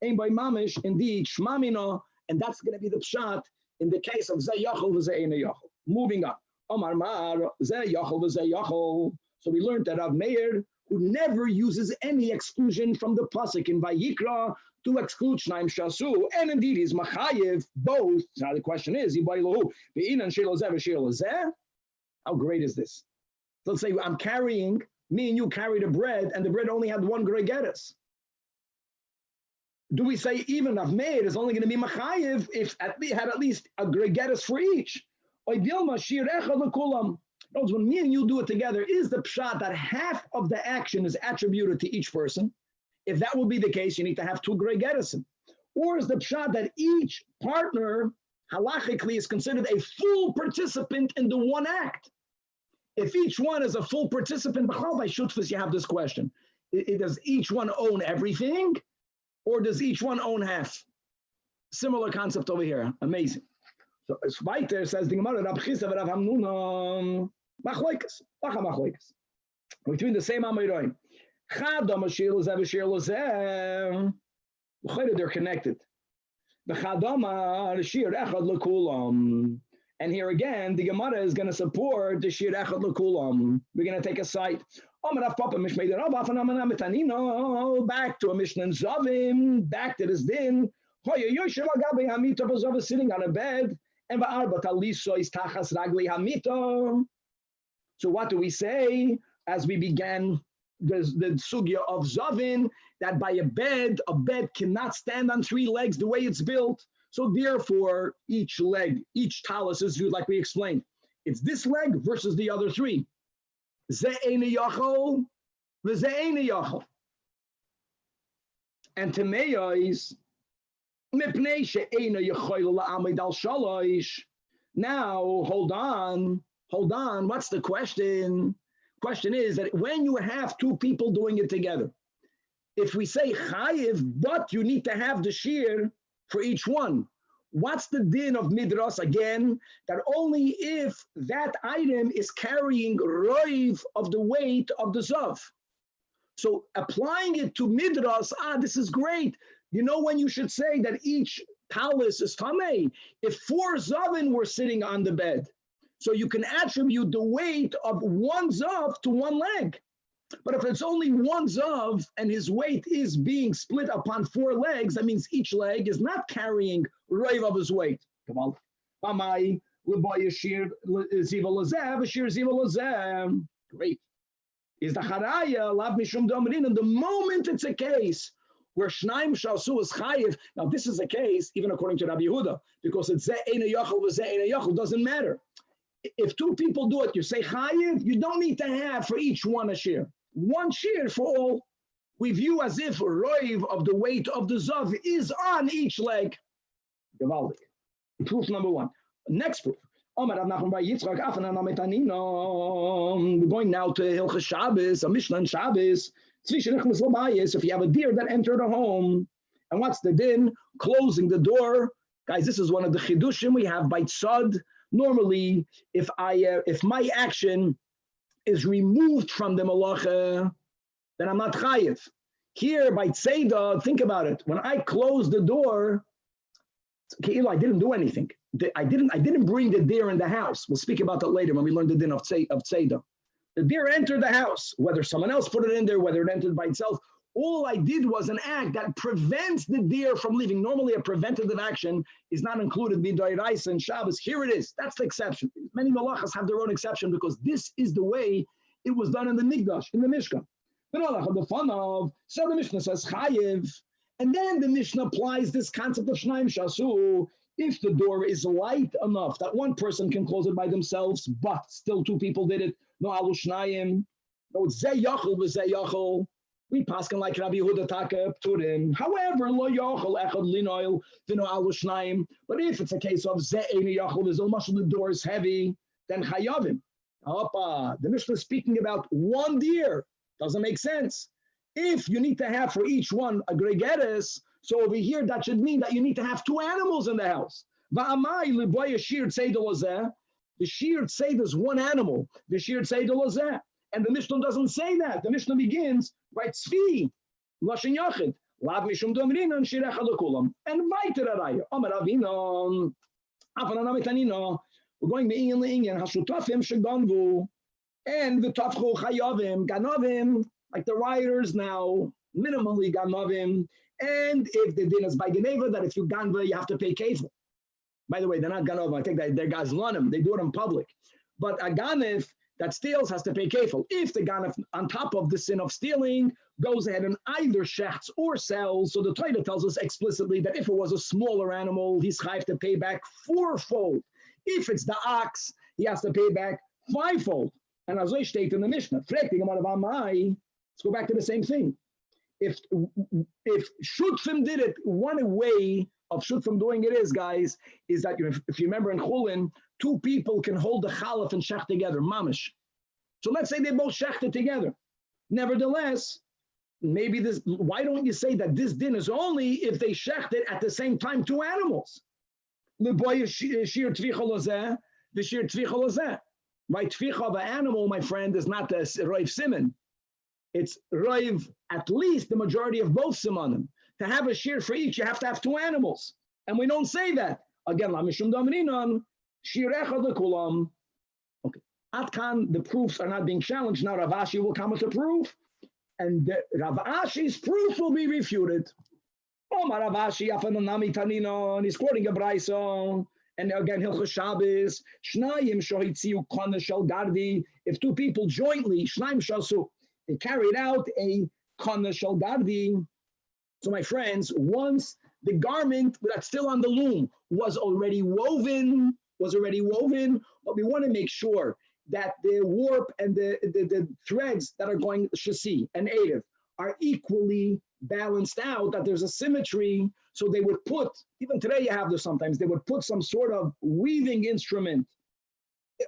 ein by mamish, indeed, shmamino, and that's going to be the pshat in the case of zeh yachol v'zeh ein yachol. Moving on. Omar mar, zeh yachol v'zeh yachol. So we learned that Rav Meir, who never uses any exclusion from the pasuk in Vayikra to exclude Shnaim Shasu, and indeed he's machayev both. Now the question is, how great is this? Let's say I'm carrying, me and you carry the bread, and the bread only had one gregeres. Do we say even Rav Meir is only going to be machayev if we had at least a gregeres for each? When me and you do it together, is the pshat that half of the action is attributed to each person? If that will be the case, you need to have two gregeresim. Or is the pshat that each partner halachically is considered a full participant in the one act? If each one is a full participant, by shutfus, you have this question. Does each one own everything? Or does each one own half? Similar concept over here. Amazing. So weiter says the Gemara, Rab Chisa v'Rav Hamnuna, machloikas, lacha machloikas. Between the same Amiroim. Chadam ashir lozeh v'shir lozeh. They're connected. The Chadam ashir echad lekulam. And here again, the Gemara is going to support the shir echad lekulam. We're going to take a site. Back to a Mishnah in Zavim, back to this din. Sitting on a bed, and so what do we say as we began the sugya of Zavin, that by a bed cannot stand on three legs the way it's built. So therefore, each leg, each talus is viewed like we explained. It's this leg versus the other three. Ze eine yachol, ze eine yachol. And Tameya is mipnei she'eina yachol la'amid al shalosh. Now, hold on. What's the question? Question is that when you have two people doing it together, if we say chayiv, but you need to have the shiur for each one, what's the din of Midrash again? That only if that item is carrying roiv of the weight of the zav. So applying it to Midrash, this is great. You know when you should say that each talus is tamei? If 4 zavin were sitting on the bed, so you can attribute the weight of one zav to one leg. But if it's only one zav and his weight is being split upon 4 legs, that means each leg is not carrying roiv of his weight. Come on. Great. Is the haraya lav mishum domrin? And the moment it's a case where shnaim shasu is chayiv, now this is a case even according to Rabbi Yehuda, because it's zeh eine yachol v'zeh eine yachol, doesn't matter. If 2 people do it, you say chayiv, you don't need to have for each one a shiur. One shiur for all. We view as if roiv of the weight of the zav is on each leg. Gewaldig. Proof number 1. Next proof. We're going now to Hilchos Shabbos, a Mishnah and Shabbos. If you have a deer that entered a home, and what's the din? Closing the door. Guys, this is one of the chidushim we have by tzad. Normally, if my action is removed from the malacha, then I'm not chayiv. Here by tzeda, think about it. When I close the door, I didn't do anything. I didn't bring the deer in the house. We'll speak about that later when we learn the din of tzeda. The deer entered the house, whether someone else put it in there, whether it entered by itself. All I did was an act that prevents the deer from leaving. Normally, a preventative action is not included in Midrash and Shabbos. Here it is. That's the exception. Many malachas have their own exception because this is the way it was done in the Midrash, in the Mishnah. So the Mishnah says chayiv, and then the Mishnah applies this concept of shnaim shasu. If the door is light enough that one person can close it by themselves, but still 2 people did it, no alu shnayim, no zeh yachol v'zeh yachol. We paskin like Rabbi Yehuda taka pturim. However, lo yachol echad linoil v'no alu shnayim. But if it's a case of zeh eine yachol v'zeh mashal, the door is heavy, then chayavim. The Mishnah is speaking about 1 deer. Doesn't make sense. If you need to have for each one a gregeres, so over here that should mean that you need to have 2 animals in the house. Va'amai liboy shiur tzedel lozeh. The shiur tzedel is one animal. The shiur tzedel lozeh. And the Mishnah doesn't say that. The Mishnah begins, right, tzvi, lashon yachid. Lav mishum domrinon shirecha lekulam. And weiter araya. Amar avinon. Afananam etanino. We're going me'inyan le'inyan. Hashutafim sheganvu. And the tafchu chayavim, ganovim, like the rioters now, minimally ganovim. And if the din is by geneva, that if you ganva, you have to pay kefil. By the way, they're not ganova. I think that they're gazlanim. They do it in public. But a ganif that steals has to pay kefil. If the ganif, on top of the sin of stealing, goes ahead and either shechts or sells, so the Torah tells us explicitly that if it was a smaller animal, he's chayav to pay back fourfold. If it's the ox, he has to pay back fivefold. And as I state in the Mishnah, let's go back to the same thing. If Shutfim did it, one way of Shutfim doing it is, guys, is that if you remember in Chulin, two people can hold the chalaf and shech together, mamish. So let's say they both shechted together. Nevertheless, maybe this, why don't you say that this din is only if they shechted at the same time two animals? The shiur tvicha lozeh, the shiur tvicha lozeh. Right, tvicha of an animal, my friend, is not the roiv simon. It's roiv at least the majority of both simonim. To have a shiur for each, you have to have two animals. And we don't say that. Again, la mishum damrinon, shiur echad lekulam. Okay. Atkan, the proofs are not being challenged. Now Rav Ashi will come with a proof. And Rav Ashi's proof will be refuted. Omar Rav Ashi, afananami taninon, he's quoting a brayso. And again, Hilchos Shabbos, Shnayim shohitziu kana shel gardi. If two people jointly, Shnayim shasu, they carried out a kana shel gardi. So my friends, once the garment that's still on the loom was already woven, but we want to make sure that the warp and the threads that are going shasi and erev are equally balanced out, that there's a symmetry. So they would put, even today you have this sometimes, they would put some sort of weaving instrument,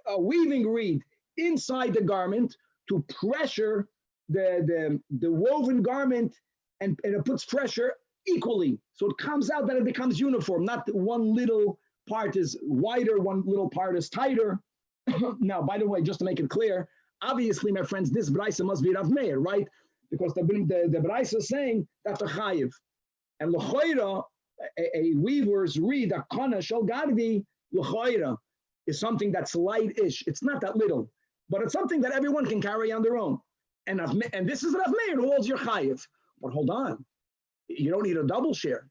a weaving reed inside the garment to pressure the woven garment, and it puts pressure equally. So it comes out that it becomes uniform, not that one little part is wider, one little part is tighter. Now, by the way, just to make it clear, obviously, my friends, this Braisa must be Rav Meir, right? Because the Braisa is saying that's a chayiv. And l'choira, a weaver's reed, a kana shel gardi, l'choira, is something that's light-ish. It's not that little, but it's something that everyone can carry on their own. And this is Rav Meir who holds your chayiv. But hold on, you don't need a double share.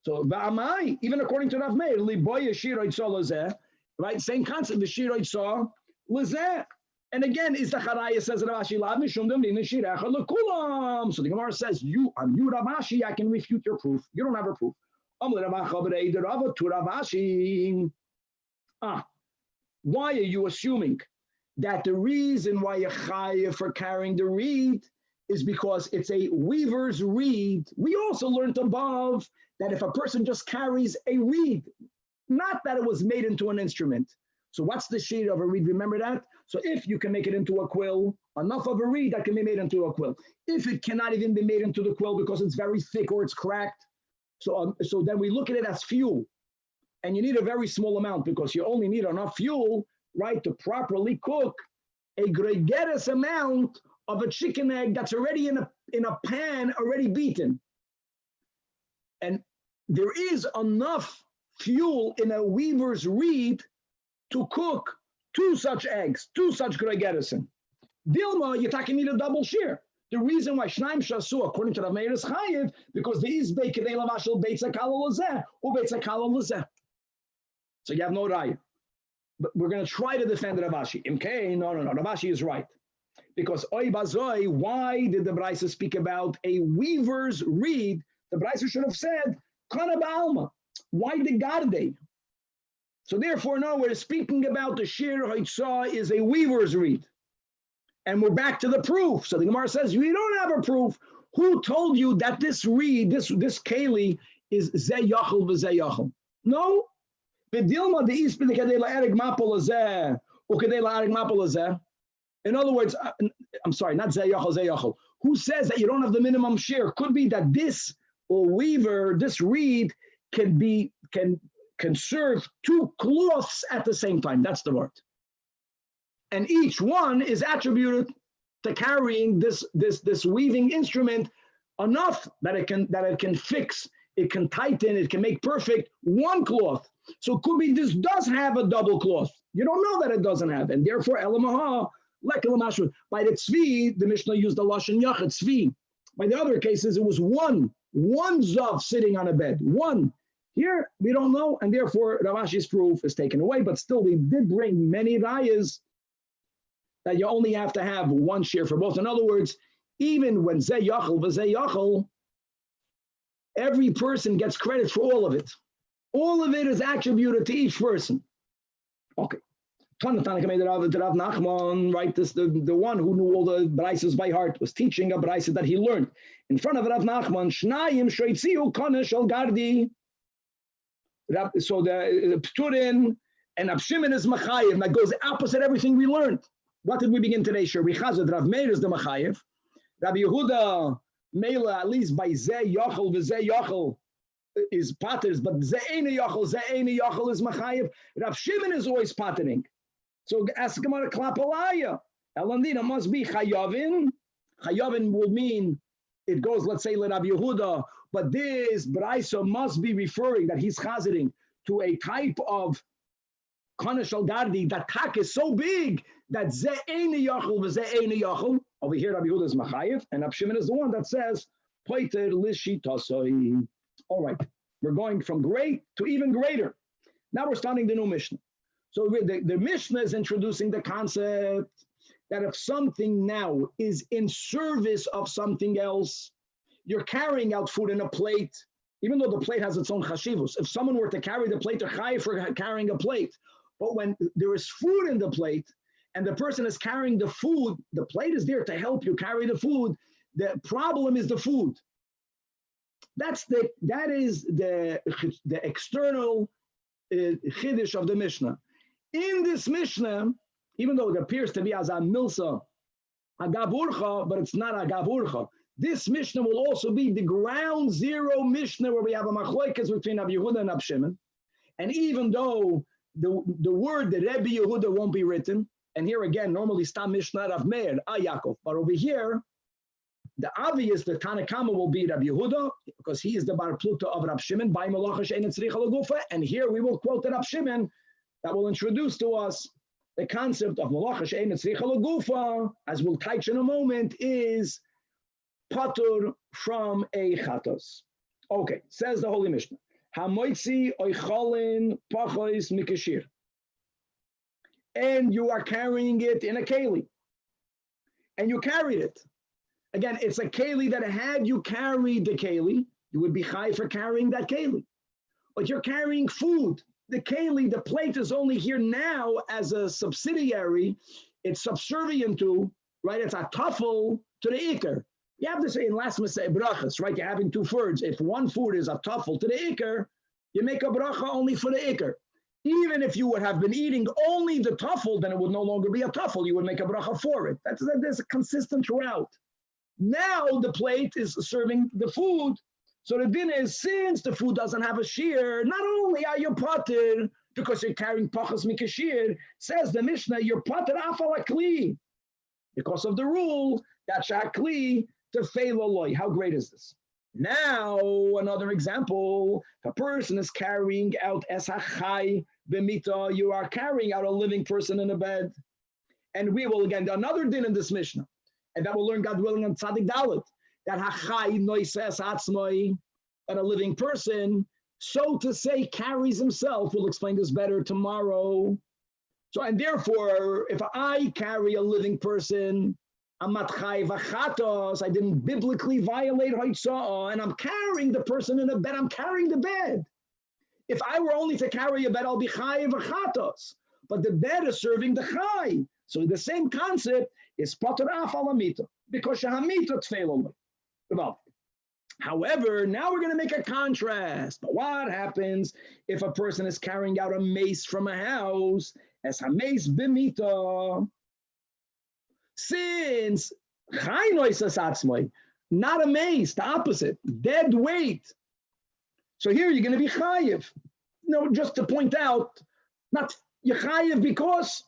So va'amai, even according to Rav Meir, liboy shiur itzah lozeh, right? Same concept, the shiur itzah lozeh. And again, is the Charaya says Rav Ashi lav mishum damrin shirecha lekulam. So the Gemara says, on you Rav Ashi, I can refute your proof. You don't have a proof. Why are you assuming that the reason why you're chayav for carrying the reed is because it's a weaver's reed? We also learned above that if a person just carries a reed, not that it was made into an instrument. So what's the sheet of a reed? Remember that? So if you can make it into a quill, enough of a reed that can be made into a quill. If it cannot even be made into the quill because it's very thick or it's cracked, so then we look at it as fuel. And you need a very small amount because you only need enough fuel, right, to properly cook a gregarous amount of a chicken egg that's already in a pan, already beaten. And there is enough fuel in a weaver's reed to cook two such eggs, two such gregarison. Dilma, you're talking need a double share. The reason why Shnaim Shasu, according to Rav Meir, is chayiv, because there is Beikadei Lavashel Beitza Kala Lozeh, or Beitza Kala Lozeh. So you have no raya. But we're going to try to defend Rav Ashi. Imkei, no. Rav Ashi is right. Because Oy Bazoi, why did the Braisa speak about a weaver's reed? The Braisa should have said, Kana Ba'alma. Why the Garde? So therefore, no, we're speaking about the shiur haitzah is a weaver's reed. And we're back to the proof. So the Gemara says, you don't have a proof. Who told you that this reed, this keli, is Zayachal v'Zayachal? No. B'dilma de'is b'dekadei la'erig mapol hazeh, u'kadei la'erig mapol hazeh. In other words, I'm sorry, not Zayachal. Who says that you don't have the minimum share? Could be that this weaver, this reed, can can serve two cloths at the same time. That's the word. And each one is attributed to carrying this weaving instrument enough that it can fix, it can tighten, it can make perfect one cloth. So it could be this does have a double cloth. You don't know that it doesn't have, and therefore elamaha lekelamashru. By the tzvi, the Mishnah used the lashon yachid tzvi. By the other cases, it was one zav sitting on a bed. One. Here we don't know, and therefore Rav Ashi's proof is taken away. But still, we did bring many rayas that you only have to have one shiur for both. In other words, even when zeh yachal v'zeh yachal, every person gets credit for all of it. All of it is attributed to each person. Okay. Tanach made it out to Rav Nachman, right? This the one who knew all the braisos by heart was teaching a braisa that he learned in front of Rav Nachman. Shnayim shoitziu konesh al gardi. So the pturin and Abshimin is machayev. That goes opposite everything we learned. What did we begin today? Sure, we chazed Rav Meir is the machayev. Rabbi Yehuda Mela at least by zeh yachal v'zeh yachal is paters, but zeh eini yachal is machayev. Rav Shimon is always patering. So ask him about a klapalaya. Elandina must be chayavin. Chayavin will mean it goes, let's say, Rabbi Yehuda, but this braisa must be referring that he's chazering to a type of konesh al gardi that tak is so big that zeh eini yachal v'zeh eini yachal. Over here, Rabbi Yehuda is machayev, and Rabbi Shimon is the one that says poiter lishitasoi. All right, we're going from great to even greater. Now we're starting the new Mishnah. So the Mishnah is introducing the concept that if something now is in service of something else, you're carrying out food in a plate, even though the plate has its own chashivus. If someone were to carry the plate, they're chayiv for carrying a plate. But when there is food in the plate and the person is carrying the food, the plate is there to help you carry the food. The problem is the food. That is the external chiddush of the Mishnah. In this Mishnah, even though it appears to be as a milsa, a gavurcha, but it's not a gavurcha. This Mishnah will also be the ground zero Mishnah where we have a machlokes between Rabbi Yehuda and Rabbi Shimon. And even though the word the Rebbe Yehuda won't be written, and here again, normally stam Mishnah Rav Meir, Yaakov, but over here, the obvious, the Tanakama will be Rabbi Yehuda, because he is the bar pluta of Rabbi Shimon, by Malacha She'ein Tzricha L'Gufa, and here we will quote the Rabbi Shimon that will introduce to us the concept of Malacha She'ein Tzricha L'Gufa, as we'll touch in a moment, is patur from a chatos. Okay, says the Holy Mishnah. Hamoitzi oichalin pachos mikashir. And you are carrying it in a keli. And you carried it. Again, it's a keli that had you carried the keli, you would be high for carrying that keli. But you're carrying food. The keli, the plate is only here now as a subsidiary. It's subservient to, right? It's a tuffle to the ikar. You have to say in last Maseh brachas, right? You're having two foods. If one food is a tuffle to the ikar, you make a bracha only for the ikar. Even if you would have been eating only the tuffle, then it would no longer be a tuffle. You would make a bracha for it. That's consistent throughout. Now the plate is serving the food. So the din is, since the food doesn't have a shiur, not only are you pater because you're carrying pachas mikashir, says the Mishnah, you're pater afal akli because of the rule that shakli tefilla loy. How great is this? Now another example: if a person is carrying out eshachai b'mita, you are carrying out a living person in a bed, and we will again another din in this Mishnah. And that we'll learn, God willing, on Tzadik Dalet, that hachai noises atzmai, that a living person, so to say, carries himself. We'll explain this better tomorrow. So, and therefore, if I carry a living person, I'm not chai vachatos, I didn't biblically violate hoitzah, and I'm carrying the person in a bed, I'm carrying the bed. If I were only to carry a bed, I'll be chai vachatos. But the bed is serving the chai. So the same concept is pater afal amita, because shahamita tfeilolay. However, now we're going to make a contrast. But what happens if a person is carrying out a mace from a house as a mace b'mita? Since chai noisas atzmai, not a mace, the opposite, dead weight. So here you're going to be chayiv. No, just to point out, not Yechayev because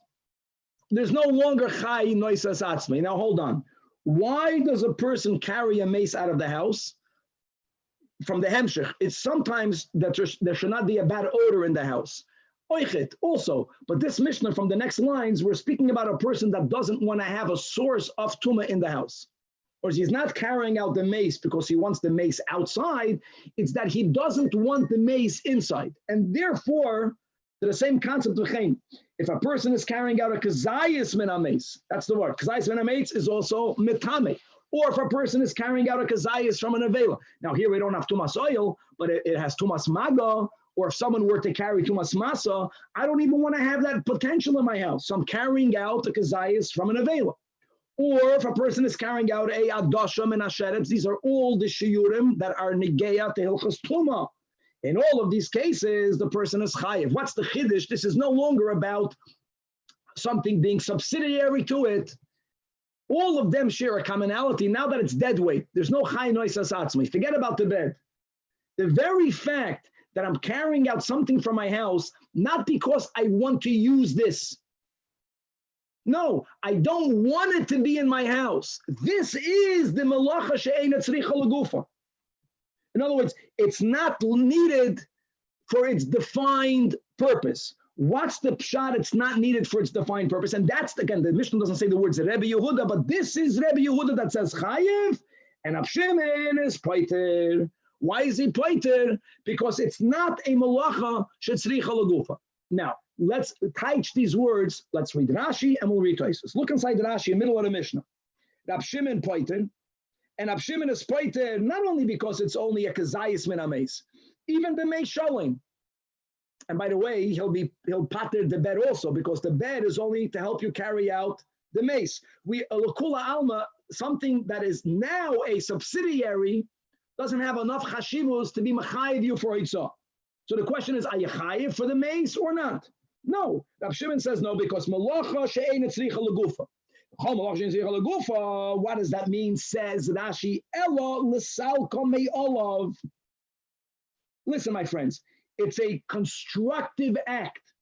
there's no longer Chai Noisas Atzmei. Now hold on. Why does a person carry a mace out of the house? From the Hemshech, it's sometimes that there should not be a bad odor in the house. Oichet also, but this Mishnah from the next lines, we're speaking about a person that doesn't want to have a source of Tumah in the house. Or he's not carrying out the mace because he wants the mace outside, it's that he doesn't want the mace inside. And therefore, to the same concept of Chaim, if a person is carrying out a kazayis min mace, that's the word, kazayis min mace is also mitame. Or if a person is carrying out a kazayis from an avela. Now here we don't have tumas oil, but it has tumas maga, or if someone were to carry tumas masa, I don't even want to have that potential in my house. So I'm carrying out a kazayis from an avela. Or if a person is carrying out a adasham and asheretz, these are all the shiurim that are negeya to hilchas tuma. In all of these cases, the person is chayiv. What's the chiddush? This is no longer about something being subsidiary to it. All of them share a commonality. Now that it's dead weight, there's no chai noisas atzmi. Forget about the bed. The very fact that I'm carrying out something from my house, not because I want to use this. No, I don't want it to be in my house. This is the malacha she'eina tzricha legufa. In other words, it's not needed for its defined purpose. What's the pshat? It's not needed for its defined purpose. And that's, again, the Mishnah doesn't say the words Rebbe Yehuda, but this is Rebbe Yehuda that says chayev, and Abshemen is poiter. Why is he poiter? Because it's not a malacha shetzricha legufa. Now, let's teach these words. Let's read Rashi and we'll read Tosfos. Look inside Rashi, in the middle of the Mishnah. Abshemen poiter, and Abshemen is poiter not only because it's only a kazayis min ames, even the mei shalom. And by the way, he'll pater the bed also, because the bed is only to help you carry out the mace. We lakula alma, something that is now a subsidiary, doesn't have enough chashivos to be machayiv you for itzah. So the question is, are you chayiv for the mace or not? No. Rav Shimon says no, because malacha she'ein tzricha legufa. What does that mean? Says Rashi, Ella l'sal komei olav. Listen, my friends. It's a constructive act.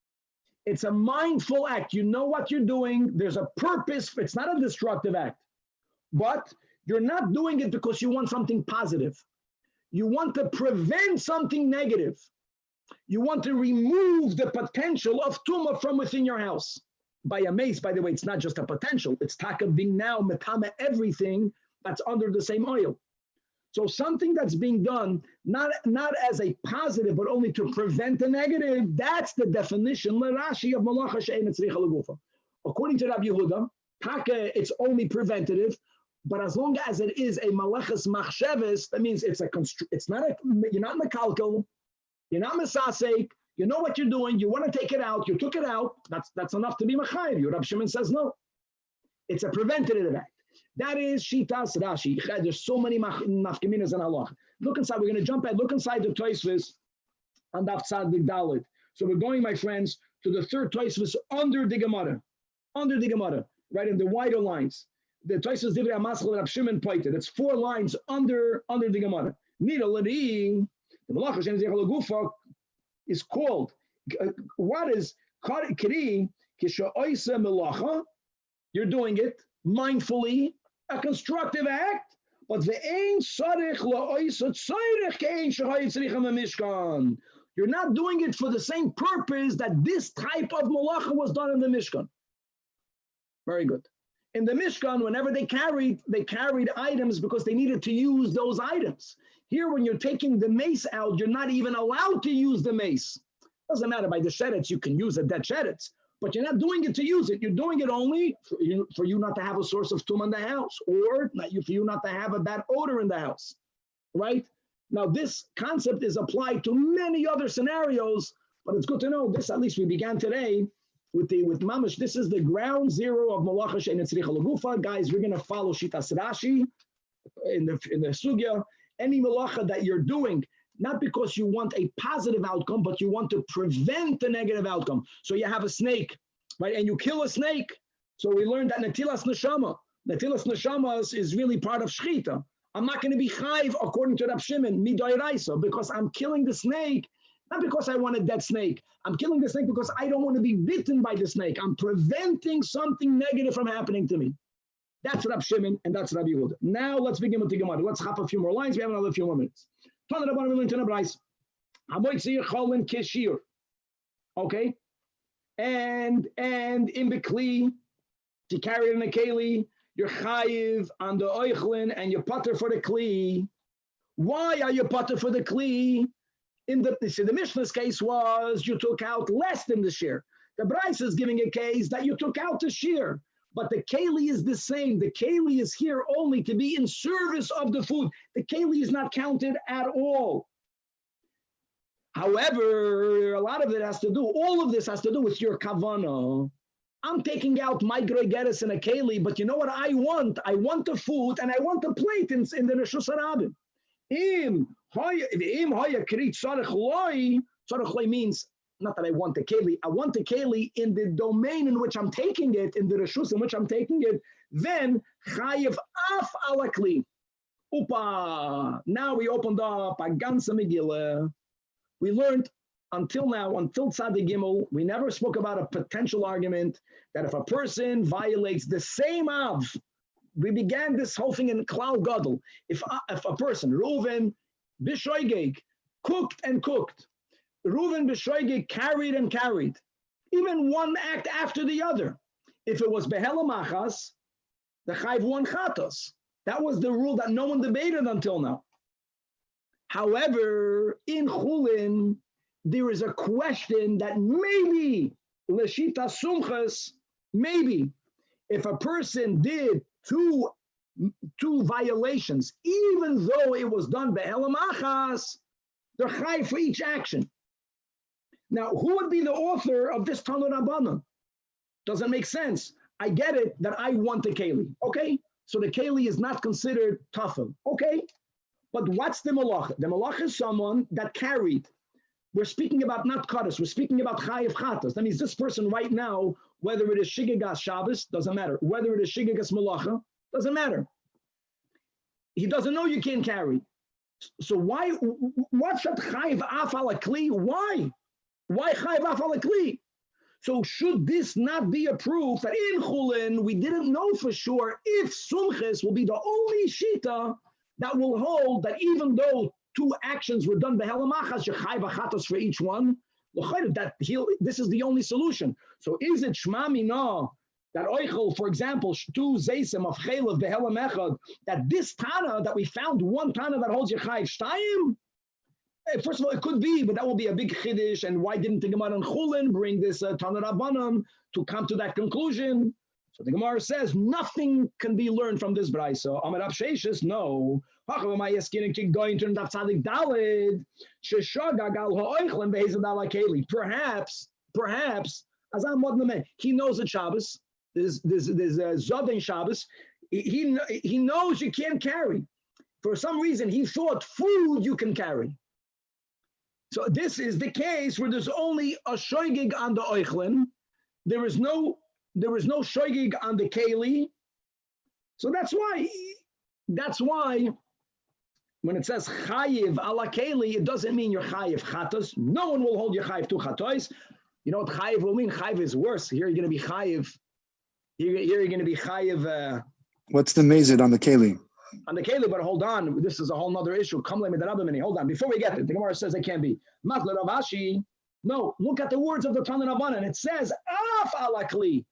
It's a mindful act. You know what you're doing. There's a purpose. It's not a destructive act. But you're not doing it because you want something positive. You want to prevent something negative. You want to remove the potential of tumah from within your house. By a mace, by the way, it's not just a potential. It's taka being now metame everything that's under the same oil. So something that's being done, not as a positive, but only to prevent the negative, that's the definition, Rashi of malacha she'ein tzricha legufa. According to Rabbi Yehuda, taka, it's only preventative, but as long as it is a malachas machsheves, that means it's not you're not mekalkel, you're not mesasek, you know what you're doing, you want to take it out, you took it out, that's enough to be machayev. Rabbi Shimon says no. It's a preventative act. That is Shitas Rashi. There's so many nafkaminas in Allah. Look inside. We're going to jump ahead. Look inside the Tosfos on Daf Tzadik Dalet. So we're going, my friends, to the third Tosfos under the Gemara. Under the Gemara, right in the wider lines. The Tosfos Divrei HaMaschal and Rav Shimon Poiter. That's 4 lines under the Gemara. Nida L'Ri, the Malacha Shem Zechal Gufa is called. What is Kiri Kisha Oisa Melacha? You're doing it mindfully. A constructive act, but you're not doing it for the same purpose that this type of malacha was done in the Mishkan. Very good. In the Mishkan, whenever they carried items because they needed to use those items. Here, when you're taking the mace out, you're not even allowed to use the mace. Doesn't matter, by the sheretz, you can use a dead sheretz. But you're not doing it to use it. You're doing it only for you not to have a source of tum in the house, or for you not to have a bad odor in the house, right? Now, this concept is applied to many other scenarios, but it's good to know this. At least we began today with Mamash. This is the ground zero of Malacha She'ein Tzricha Legufa. Guys, we're going to follow Shitas Rashi in the sugya. Any malacha that you're doing, not because you want a positive outcome, but you want to prevent the negative outcome. So you have a snake, right? And you kill a snake. So we learned that Natilas Neshama is really part of Shchita. I'm not going to be chayiv according to Rab Shimon, midoiraisa, because I'm killing the snake Not because I want a dead snake. I'm killing the snake because I don't want to be bitten by the snake. I'm preventing something negative from happening to me. That's Rab Shimon and that's Rabbi Yehuda. Now let's begin with the Gemara. Let's hop a few more lines. We have another few more minutes. Okay, and in the kli, to carry it in a keli, you're chayiv on the oichlin and you're pater for the kli. Why are you pater for the kli? The Mishnah's case was you took out less than the shiur. The Bryce is giving a case that you took out the shiur, but the keli is the same. The keli is here only to be in service of the food. The keli is not counted at all. However, a lot of it has to do, all of this has to do with your kavanah. I'm taking out my gregeres in a keli, but you know what I want? I want the food and I want the plate in the Reshus Harabim. Im hoya krit tzarech loi. Tzarech loi means not that I want the keli. I want the keli in the domain in which I'm taking it, in the Reshus in which I'm taking it. Then chayev af ala kli. Upa. Now we opened up a ganze Megillah. We learned until now, until Tzadik Gimel, we never spoke about a potential argument that if a person violates the same Av, we began this whole thing in Klal Gadol. If a person, Reuven B'shoigeg, cooked and cooked, Reuven B'shoigeg carried and carried, even one act after the other. If it was Behela Machas, the Chayv one Chatos. That was the rule that no one debated until now. However, in Chulin, there is a question that maybe, Leshita Sumchas, maybe, if a person did two violations, even though it was done Behela Machas, they're Chai for each action. Now, who would be the author of this Talmud Rabbanan? Doesn't make sense. I get it that I want the Keli. Okay, so the Keli is not considered tafel. Okay. But what's the malach? The malach is someone that carried. We're speaking about not kadas. We're speaking about chayiv chatas. That means this person right now, whether it is shigigas Shabbos, doesn't matter. Whether it is shigigas malacha, doesn't matter. He doesn't know you can't carry. So why? What's that chayiv af ala kli? Why? Why chayiv af ala kli? So should this not be a proof that in Chulin we didn't know for sure if sumches will be the only shita that will hold that even though two actions were done behela machas, you chayv achatos for each one. This is the only solution. So is it shma mina that oichel, for example, two zeisim of chaylev behela mechad, that this tana that we found one tana that holds you chayv shtayim? First of all, it could be, but that will be a big chiddush. And why didn't the Gemara and Chulin bring this Tana Rabbanan to come to that conclusion? So the Gemara says nothing can be learned from this brayso. Amar Rav Sheishis, no. Perhaps, he knows that Shabbos. There's Zod Shabbos. He knows you can't carry. For some reason, he thought food you can carry. So this is the case where there's only a shoigig on the oichlin. There is no shoigig on the keli. So that's why when it says chayiv ala keli, it doesn't mean you're chayiv chatos. No one will hold your chayiv to chatos. You know what chayiv will mean? Chayiv is worse. Here you're going to be chayiv. Here you're going to be chayiv. What's the mazid on the keli? On the keli, but hold on, this is a whole nother issue. Hold on, before we get it, the Gemara says it can't be. No, look at the words of the Tanach Rabbanan. It says af ala kli.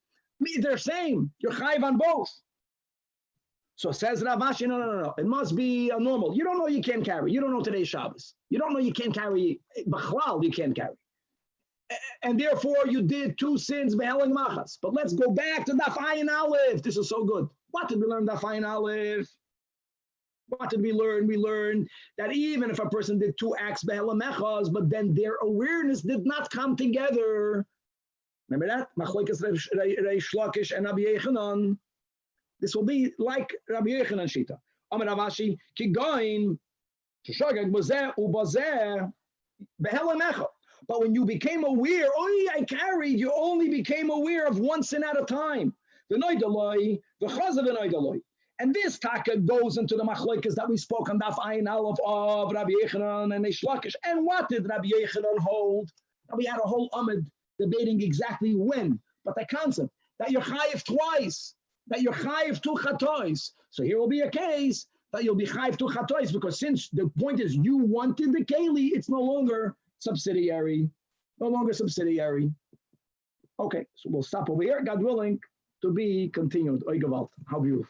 They're same. You're chayiv on both. So says Rav Ashi, no. It must be a normal. You don't know you can't carry. You don't know today's Shabbos. You don't know you can't carry. B'chlal, you can't carry. And therefore, you did two sins beheling machas. But let's go back to Daf Ayin Aleph. This is so good. What did we learn Daf Ayin Aleph? What did we learn? We learned that even if a person did two acts behelim mechas, but then their awareness did not come together. Remember that? Machlokes Reish Lakish and Rabbi Yechanan. This will be like Rabbi Yechanan Shita. Amar Rav Ashi, ki goin, shogeg bozeh ubozeh behelim mecha. But when you became aware, I carried, you only became aware of one sin at a time. The noidaloi, the chazav noidaloi. And this taka goes into the machlokes that we spoke on Daf Ayin Aleph of Rabbi Yochanan and Reish Lakish. And what did Rabbi Yochanan hold? And we had a whole amud debating exactly when, but the concept that you're chayiv twice, that you're chayiv two chatois. So here will be a case that you'll be chayiv two chatois, because since the point is you wanted the keli, it's no longer subsidiary. No longer subsidiary. Okay, so we'll stop over here. God willing, to be continued. Oy Gewalt. How beautiful.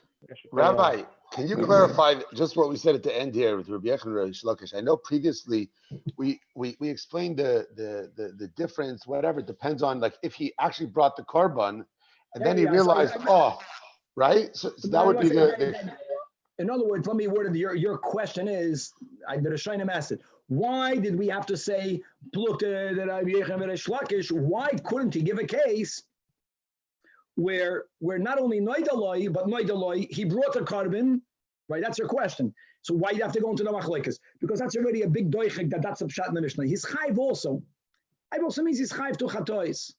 Rabbi, can you clarify just what we said at the end here with Rabbi Yochanan and Reish Lakish? I know previously we explained the difference, whatever, it depends on like if he actually brought the korban and then he realized, right? So that would be the in other words, let me word it. Your question is, the Rishonim asked it. Why did we have to say, look, why couldn't he give a case where not only noidaloi, but noidaloi, he brought a korban, right? That's your question. So why do you have to go into the machlokes? Because that's already a big doichik that's a pshat in the Mishnah. He's chayiv also. Chayiv also means he's chayiv to chatois.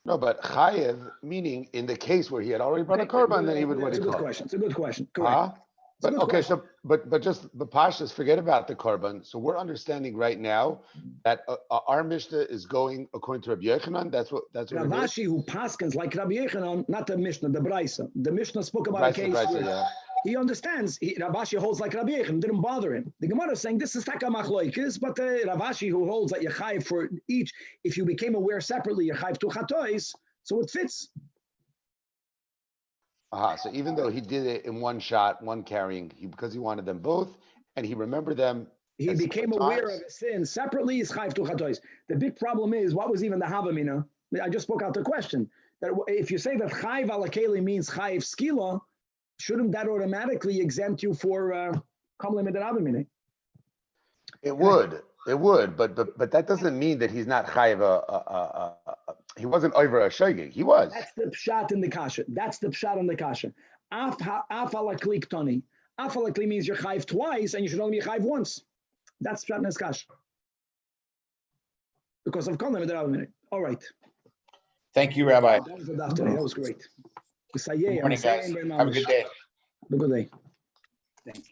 No, but chayiv, meaning in the case where he had already brought a korban, then he would what he called. It's a good question. Correct. But okay, so but just the pashas, forget about the korban. So we're understanding right now that our Mishnah is going according to Rabbi Yochanan. That's what Ravashi, who paskins like Rabbi Yochanan, not the Mishnah, the Brisa. The Mishnah spoke about a case where he understands. Ravashi holds like Rabbi Yochanan, didn't bother him. The Gemara is saying this is taka machloikis, but Ravashi, who holds that you're chayiv for each, if you became aware separately, you're chayiv two chatois, so it fits. So even though he did it in one shot, one carrying, because he wanted them both, and he remembered them. He became aware of a sin separately, is chayiv two chatois. The big problem is, what was even the havamina? I just spoke out the question, that if you say that chayiv ala keli means chayiv skila, shouldn't that automatically exempt you for kamlim ed havamina? It would, but that doesn't mean that he's not chayiv. He wasn't over a shogeg. He was. That's the pshat in the kasha. Af ala kli ktani. Af ala kli means you're chayiv twice, and you should only be chayiv once. That's pshat in the kasha. Because of kamlim ed havamina. All right. Thank you, Rabbi. That was the daf today. That was great. Good morning, guys. Have a good day. Have a good day. Thank you.